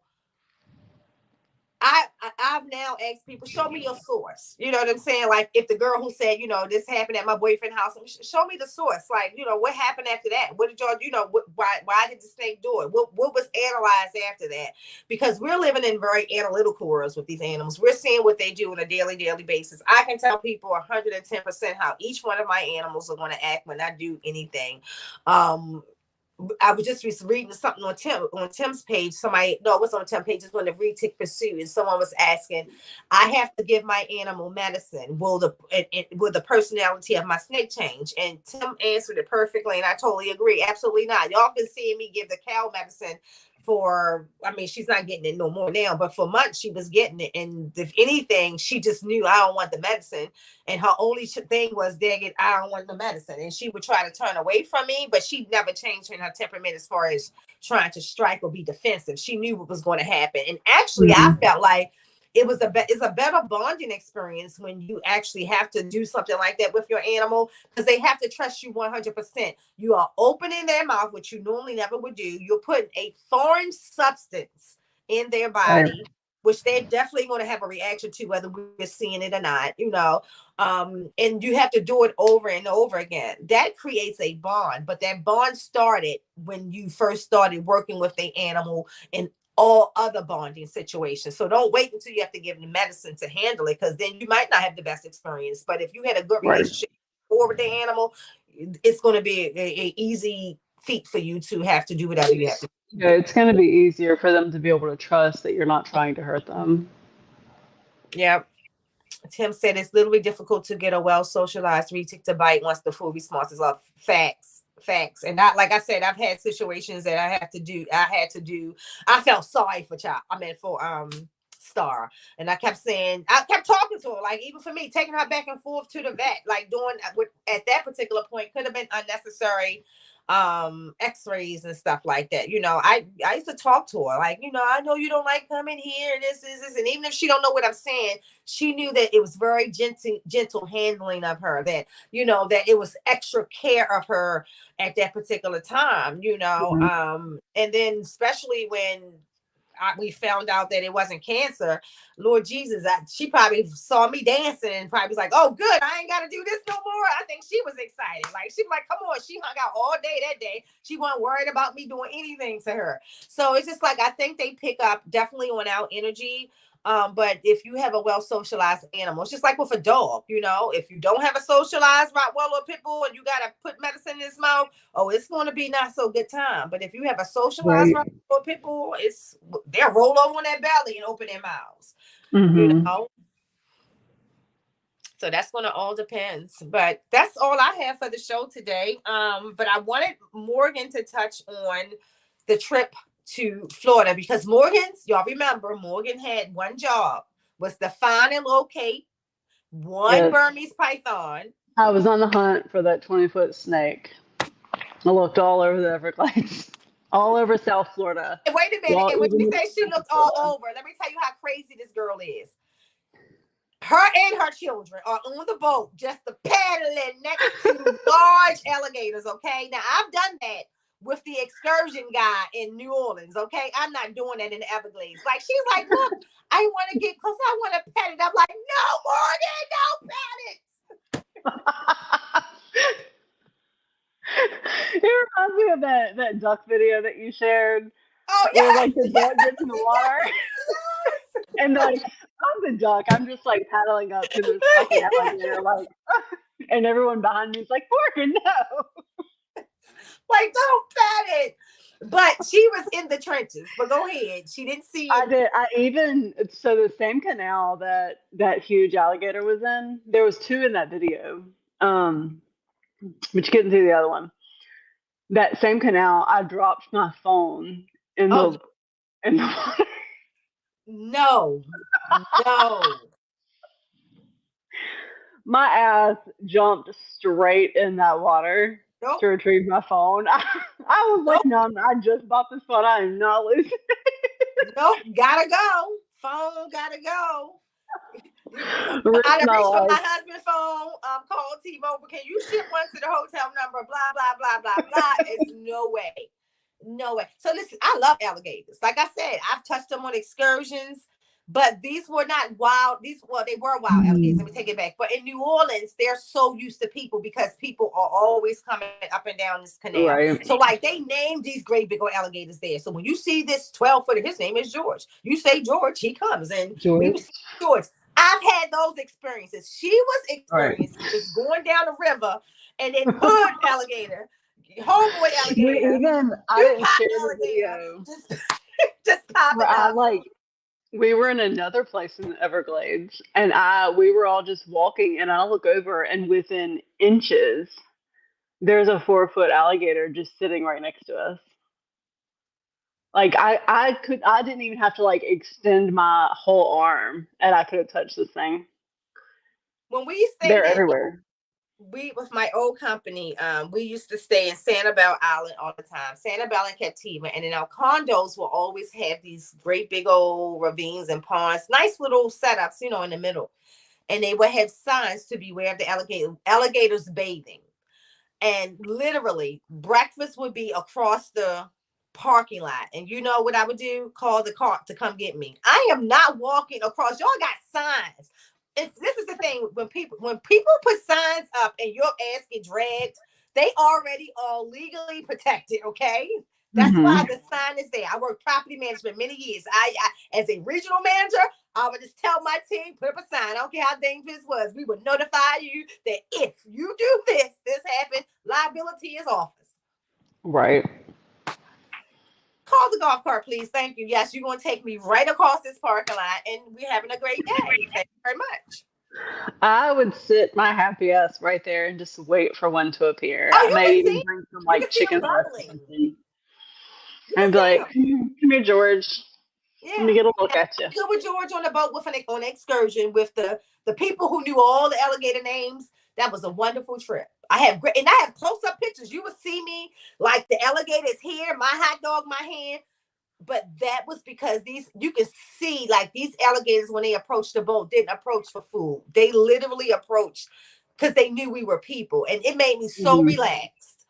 [SPEAKER 1] I've now asked people, show me your source. You know what I'm saying? Like if the girl who said, this happened at my boyfriend's house, show me the source. Like, what happened after that? What did y'all, why did the snake do it? What was analyzed after that? Because we're living in very analytical worlds with these animals. We're seeing what they do on a daily basis. I can tell people 110% how each one of my animals are going to act when I do anything. I was just reading something on Tim's page. It was on Tim's page. It's on the Retic Pursuit, and someone was asking, I have to give my animal medicine. Will the personality of my snake change? And Tim answered it perfectly, and I totally agree. Absolutely not. Y'all been seeing me give the cow medicine she's not getting it no more now, but for months she was getting it. And if anything, she just knew I don't want the medicine. And her only thing was, dang it, I don't want the medicine. And she would try to turn away from me, but she never changed in her temperament as far as trying to strike or be defensive. She knew what was going to happen. And actually, I felt like it's a better bonding experience when you actually have to do something like that with your animal, because they have to trust you 100%. You are opening their mouth, which you normally never would do. You're putting a foreign substance in their body, which they're definitely going to have a reaction to, whether we're seeing it or not, and you have to do it over and over again. That creates a bond, but that bond started when you first started working with the animal and all other bonding situations. So don't wait until you have to give them medicine to handle it, because then you might not have the best experience. But if you had a good relationship with the animal, it's going to be a easy feat for you to have to do whatever you have to do.
[SPEAKER 2] Yeah, it's going to be easier for them to be able to trust that you're not trying to hurt them.
[SPEAKER 1] Yeah. Tim said it's literally difficult to get a well socialized retic to bite once the full response is up. Facts. And not, like I said, I've had situations that I had to do. I felt sorry for Star, and I kept talking to her, like, even for me, taking her back and forth to the vet, like doing at that particular point could have been unnecessary x-rays and stuff like that. I used to talk to her like, I know you don't like coming here, this, and even if she don't know what I'm saying, she knew that it was very gentle handling of her, that that it was extra care of her at that particular time, and then especially when we found out that it wasn't cancer. Lord Jesus, she probably saw me dancing and probably was like, oh, good, I ain't got to do this no more. I think she was excited. Like, she was like, come on. She hung out all day that day. She wasn't worried about me doing anything to her. So it's just like, I think they pick up definitely on our energy. But if you have a well socialized animal, it's just like with a dog, you know, if you don't have a socialized Rottweiler or pit bull and you got to put medicine in his mouth, oh, it's going to be not so good time. But if you have a socialized
[SPEAKER 2] Right.
[SPEAKER 1] Rottweiler or pit bull, they'll roll over on that belly and open their mouths, you
[SPEAKER 2] Mm-hmm.
[SPEAKER 1] know. So that's going to all depends. But that's all I have for the show today. But I wanted Morgan to touch on the trip to Florida because y'all remember, Morgan had one job, was to find and locate one
[SPEAKER 2] Yes.
[SPEAKER 1] Burmese python.
[SPEAKER 2] I was on the hunt for that 20-foot snake. I looked all over the Everglades, all over South Florida.
[SPEAKER 1] And wait a minute,
[SPEAKER 2] Well,
[SPEAKER 1] and when
[SPEAKER 2] even
[SPEAKER 1] she says she looked all over, let me tell you how crazy this girl is. Her and her children are on the boat just paddling next to large alligators, okay? Now, I've done that with the excursion guy in New Orleans, okay? I'm not doing that in the Everglades. Like, she's like, look, I want to get close. I want to pet it. I'm like, no, Morgan, don't pet it.
[SPEAKER 2] It reminds me of that duck video that you shared,
[SPEAKER 1] Oh,
[SPEAKER 2] where
[SPEAKER 1] yes,
[SPEAKER 2] like the duck gets in the water,
[SPEAKER 1] yes.
[SPEAKER 2] and like I'm the duck. I'm just like paddling up to this fucking alligator, like, and everyone behind me is like, Morgan, no.
[SPEAKER 1] Like, don't pet it. But she was in the trenches. But go ahead. She didn't see it.
[SPEAKER 2] I did. So the same canal that huge alligator was in, there was two in that video. But you couldn't see the other one. That same canal, I dropped my phone in
[SPEAKER 1] Oh,
[SPEAKER 2] the water.
[SPEAKER 1] no.
[SPEAKER 2] My ass jumped straight in that water
[SPEAKER 1] Nope.
[SPEAKER 2] to retrieve my phone. I was like,
[SPEAKER 1] Nope.
[SPEAKER 2] no, I just bought this phone. I am not losing.
[SPEAKER 1] Nope. Gotta go. Phone gotta go.
[SPEAKER 2] Risk
[SPEAKER 1] I
[SPEAKER 2] my
[SPEAKER 1] reached for
[SPEAKER 2] life.
[SPEAKER 1] my husband's phone, called T-Mobile. Can you ship one to the hotel number? Blah, blah, blah, blah, blah. It's no way. No way. So listen, I love alligators. Like I said, I've touched them on excursions, but these were not wild. They were wild alligators. Let me take it back. But in New Orleans, they're so used to people because people are always coming up and down this canal.
[SPEAKER 2] Right.
[SPEAKER 1] So like they named these great big old alligators there. So when you see this 12-footer, his name is George. You say George, he comes, and we was George. I've had those experiences. She was experiencing this going down the river, and then hood alligator, homeboy alligator,
[SPEAKER 2] I didn't share the
[SPEAKER 1] alligator,
[SPEAKER 2] video.
[SPEAKER 1] just popping up.
[SPEAKER 2] We were in another place in the Everglades, and we were all just walking, and I look over, and within inches, there's a 4-foot alligator just sitting right next to us. Like I didn't even have to like extend my whole arm, and I could have touched this thing.
[SPEAKER 1] When we stayed
[SPEAKER 2] They're everywhere.
[SPEAKER 1] with my old company, we used to stay in Sanibel Island all the time, Sanibel and Captiva, and then our condos will always have these great big old ravines and ponds, nice little setups, you know, in the middle, and they would have signs to beware of the alligators bathing, and literally breakfast would be across the parking lot, and you know what I would do? Call the car to come get me. I am not walking across. Y'all got signs. This is the thing, when people put signs up and your ass get dragged, they already are legally protected. Okay, that's why the sign is there. I worked property management many years. I as a regional manager, I would just tell my team, put up a sign. I don't care how dangerous it was. We would notify you that if you do this happened, liability is office.
[SPEAKER 2] Right.
[SPEAKER 1] Call the golf cart, please. Thank you. Yes, you're going to take me right across this parking lot, and we're having a great day. Thank you very much.
[SPEAKER 2] I would sit my happy ass right there and just wait for one to appear.
[SPEAKER 1] Oh,
[SPEAKER 2] I may even bring some like chicken breast or something. And be like, come here, George.
[SPEAKER 1] Yeah.
[SPEAKER 2] Let me get a look at you.
[SPEAKER 1] Good with George on the boat on an excursion with the people who knew all the alligator names. That was a wonderful trip. I have close-up pictures. You would see me like the alligators here, my hot dog, my hand. But that was because you can see like these alligators, when they approached the boat, didn't approach for food. They literally approached because they knew we were people, and it made me so relaxed.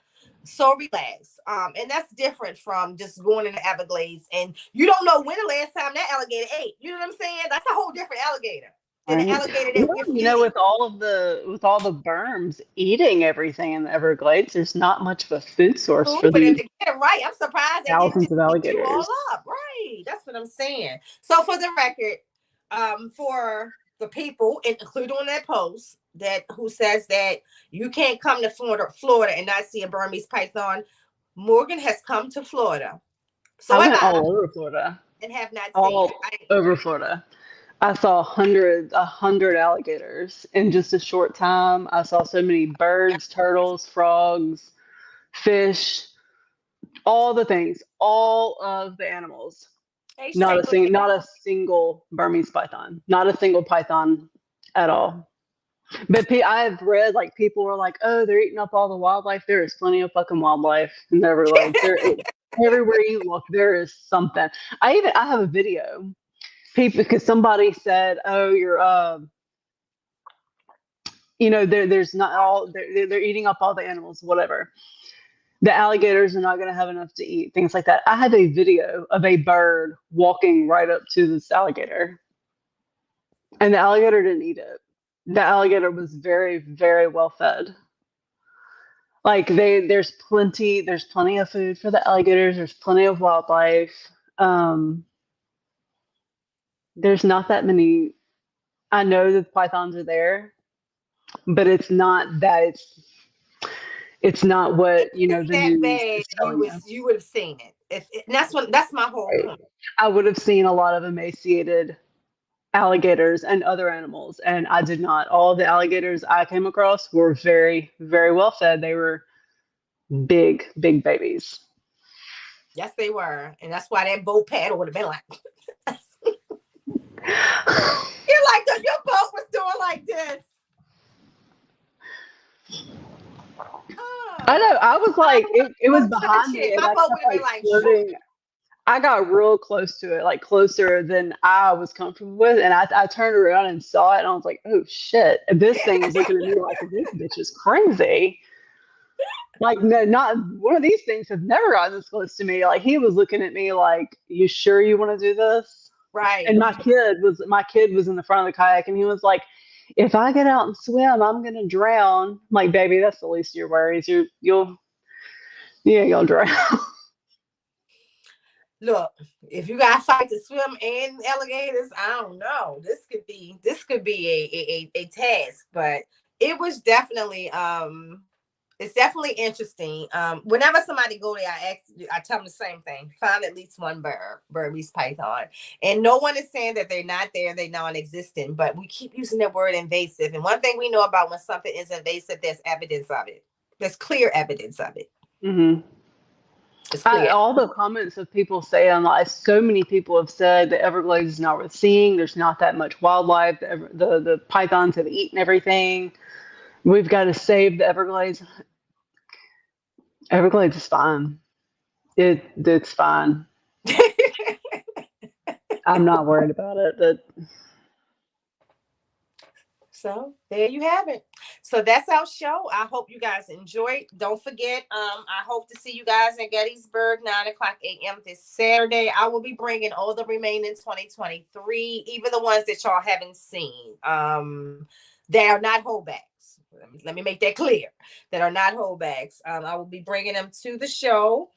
[SPEAKER 1] so relaxed. And that's different from just going in the Everglades and you don't know when the last time that alligator ate. You know what I'm saying? That's a whole different alligator than the
[SPEAKER 2] Right.
[SPEAKER 1] alligator that
[SPEAKER 2] Well,
[SPEAKER 1] we're
[SPEAKER 2] you know,
[SPEAKER 1] feeding.
[SPEAKER 2] with all the berms eating everything in the Everglades, there's not much of a food source
[SPEAKER 1] Food
[SPEAKER 2] for
[SPEAKER 1] for them
[SPEAKER 2] these
[SPEAKER 1] to get it right. I'm surprised they didn't
[SPEAKER 2] thousands
[SPEAKER 1] just
[SPEAKER 2] of
[SPEAKER 1] eat you all
[SPEAKER 2] alligators.
[SPEAKER 1] up. Right. That's what I'm saying. So for the record, for the people, including on that post, that who says that you can't come to Florida and not see a Burmese python, Morgan has come to Florida. So
[SPEAKER 2] I
[SPEAKER 1] have
[SPEAKER 2] went
[SPEAKER 1] I,
[SPEAKER 2] all over Florida,
[SPEAKER 1] and have not seen it.
[SPEAKER 2] all over Florida. I saw a hundred alligators in just a short time. I saw so many birds, turtles, frogs, fish, all the things, all of the animals.
[SPEAKER 1] Hey, straight with it.
[SPEAKER 2] Not a single Burmese python, not a single python at all. But I've read like people are like, oh, they're eating up all the wildlife. There is plenty of fucking wildlife in the Everglades. Everywhere you look, there is something. I have a video. People, because somebody said, oh, you're you know, there's not all they're eating up all the animals, whatever. The alligators are not going to have enough to eat, things like that. I have a video of a bird walking right up to this alligator, and the alligator didn't eat it. The alligator was very, very well fed. Like there's plenty of food for the alligators. There's plenty of wildlife. Um, there's not that many. I know that pythons are there, but it's not that it's not
[SPEAKER 1] If
[SPEAKER 2] what
[SPEAKER 1] it's
[SPEAKER 2] the
[SPEAKER 1] that
[SPEAKER 2] news
[SPEAKER 1] bad,
[SPEAKER 2] is telling you.
[SPEAKER 1] you would have seen it. And that's my whole
[SPEAKER 2] Right.
[SPEAKER 1] point.
[SPEAKER 2] I would have seen a lot of emaciated alligators and other animals, and I did not. All of the alligators I came across were very, very well fed. They were big, big babies.
[SPEAKER 1] Yes, they were, and that's why that boat paddle would have been like. You're like your boat was doing like this.
[SPEAKER 2] I know.
[SPEAKER 1] Oh,
[SPEAKER 2] I was
[SPEAKER 1] I
[SPEAKER 2] like, it was
[SPEAKER 1] was
[SPEAKER 2] behind
[SPEAKER 1] touching
[SPEAKER 2] me,
[SPEAKER 1] it.
[SPEAKER 2] and
[SPEAKER 1] My
[SPEAKER 2] I
[SPEAKER 1] boat
[SPEAKER 2] kept
[SPEAKER 1] would have been
[SPEAKER 2] like
[SPEAKER 1] like, shoop.
[SPEAKER 2] floating. I got real close to it, like closer than I was comfortable with, and I turned around and saw it, and I was like, "Oh shit!" And this thing was looking at me like, "This bitch is crazy." Like, no, not one of these things has never gotten this close to me. Like, he was looking at me like, "You sure you want to do this?" And
[SPEAKER 1] Right.
[SPEAKER 2] my kid was in the front of the kayak, and he was like, "If I get out and swim, I'm gonna drown." I'm like, baby, that's the least of your worries. You'll drown.
[SPEAKER 1] Look, if you got to fight to swim and alligators, I don't know. This could be a task, but it was definitely it's definitely interesting. Whenever somebody go there, I tell them the same thing: find at least one Burmese python, and no one is saying that they're not there, they're non-existent. But we keep using the word invasive, and one thing we know about when something is invasive, there's evidence of it. There's clear evidence of it.
[SPEAKER 2] Hmm.
[SPEAKER 1] It's clear.
[SPEAKER 2] All the comments of people saying, like, so many people have said the Everglades is not worth seeing. There's not that much wildlife. The pythons have eaten everything. We've got to save the Everglades. Everglades is fine. It's fine. I'm not worried about it.
[SPEAKER 1] So there you have it. So that's our show. I hope you guys enjoyed. Don't forget, I hope to see you guys in Gettysburg 9 o'clock a.m. this Saturday. I will be bringing all the remaining 2023, even the ones that y'all haven't seen. They are not holdbacks. Let me make that clear. That are not holdbacks. I will be bringing them to the show.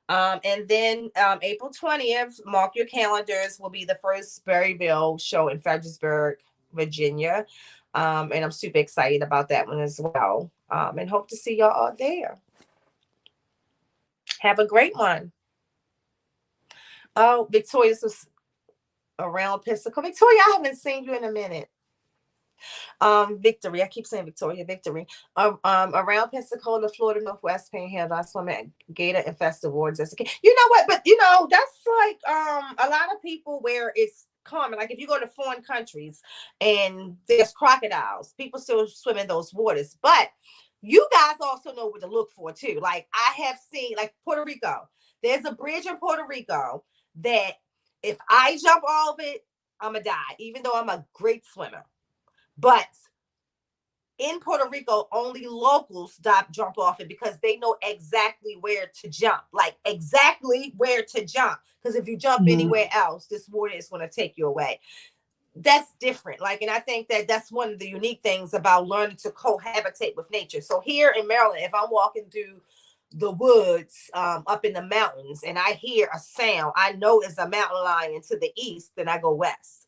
[SPEAKER 1] And then April 20th, mark your calendars, will be the first Berryville show in Fredericksburg, Virginia. And I'm super excited about that one as well. And hope to see y'all all there. Have a great one. Oh, Victoria's was around Pensacola. Victoria, I haven't seen you in a minute. Victory. I keep saying Victoria, Victory. Around Pensacola, Florida, Northwest Panhandle. I swim at Gator Infested Wards as a kid. You know what? But that's like a lot of people where it's common. Like if you go to foreign countries and there's crocodiles, people still swim in those waters. But you guys also know what to look for too. Like I have seen, like Puerto Rico. There's a bridge in Puerto Rico that if I jump off it, I'm gonna die, even though I'm a great swimmer. But in Puerto Rico, only locals jump off it because they know exactly where to jump, like exactly where to jump. Because if you jump anywhere else, this water is going to take you away. That's different. Like, and I think that that's one of the unique things about learning to cohabitate with nature. So here in Maryland, if I'm walking through the woods up in the mountains and I hear a sound, I know it's a mountain lion to the east, then I go west.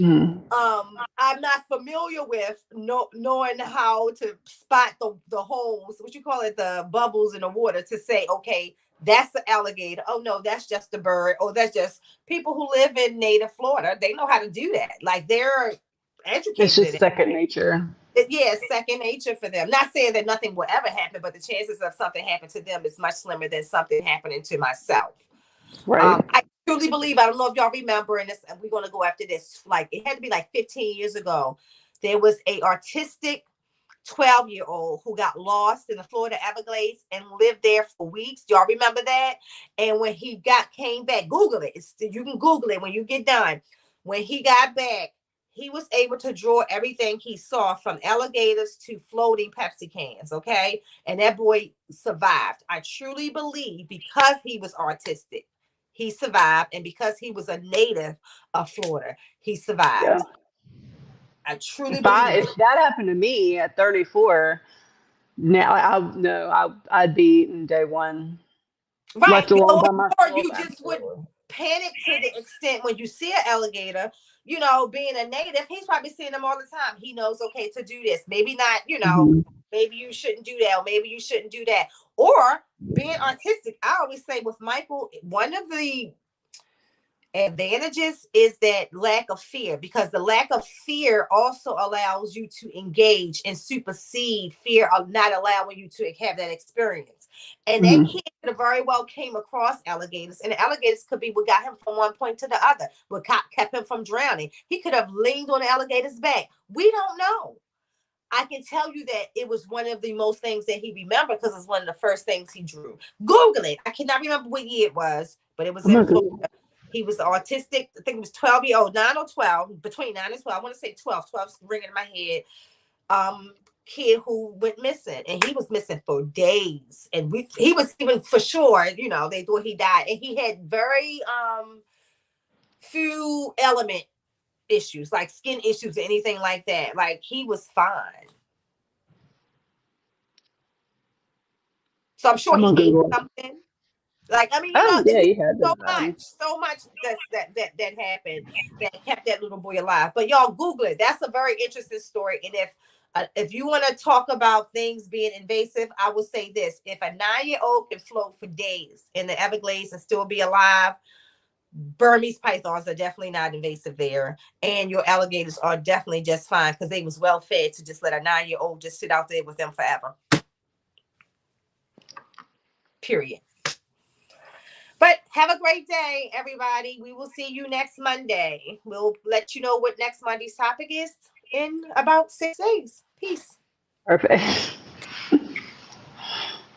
[SPEAKER 1] I'm not familiar with knowing how to spot the holes, what you call it, the bubbles in the water, to say, okay, that's the alligator. Oh no, that's just a bird. Oh, that's just people who live in native Florida. They know how to do that. Like, they're
[SPEAKER 2] It's
[SPEAKER 1] educated in
[SPEAKER 2] just
[SPEAKER 1] it.
[SPEAKER 2] second nature.
[SPEAKER 1] Yeah, it's second nature for them. Not saying that nothing will ever happen, but the chances of something happening to them is much slimmer than something happening to myself.
[SPEAKER 2] Right.
[SPEAKER 1] I truly believe, I don't know if y'all remember, and we're going to go after this, like it had to be like 15 years ago, there was a artistic 12-year-old who got lost in the Florida Everglades and lived there for weeks. Y'all remember that? And when he came back, Google it. You can Google it when you get done. When he got back, he was able to draw everything he saw, from alligators to floating Pepsi cans. Okay. And that boy survived. I truly believe because he was artistic, he survived. And because he was a native of Florida, he survived.
[SPEAKER 2] Yeah.
[SPEAKER 1] I truly believe
[SPEAKER 2] If that happened to me at 34, now I'd be in day one,
[SPEAKER 1] right.
[SPEAKER 2] left alone by
[SPEAKER 1] Or
[SPEAKER 2] myself.
[SPEAKER 1] you just would
[SPEAKER 2] Absolutely.
[SPEAKER 1] panic to the extent when you see an alligator, being a native, he's probably seeing them all the time. He knows, okay, to do this. Maybe not, maybe you shouldn't do that, or maybe you shouldn't do that. Or being artistic. I always say with Michael, one of the advantages is that lack of fear, because the lack of fear also allows you to engage and supersede fear of not allowing you to have that experience. And that kid could have very well came across alligators, and the alligators could be what got him from one point to the other, what kept him from drowning. He could have leaned on the alligator's back. We don't know. I can tell you that it was one of the most things that he remembered because it's one of the first things he drew. Google it. I cannot remember what year it was, but it was in Florida. He was autistic. I think it was 12-year-old, 9 or 12, between 9 and 12. I want to say 12. 12's ringing in my head. Kid who went missing, and he was missing for days. And he was even for sure, they thought he died. And he had very few element issues, like skin issues or anything like that. Like, he was fine. So I'm sure he ate something. Like, I mean,
[SPEAKER 2] yeah, you had
[SPEAKER 1] so much that happened that kept that little boy alive. But y'all Google it. That's a very interesting story. And if you want to talk about things being invasive, I will say this: if a 9-year-old can float for days in the Everglades and still be alive, Burmese pythons are definitely not invasive there, and your alligators are definitely just fine because they was well fed to just let a 9-year-old just sit out there with them forever. Period. But have a great day, everybody. We will see you next Monday. We'll let you know what next Monday's topic is in about 6 days. Peace.
[SPEAKER 2] Perfect.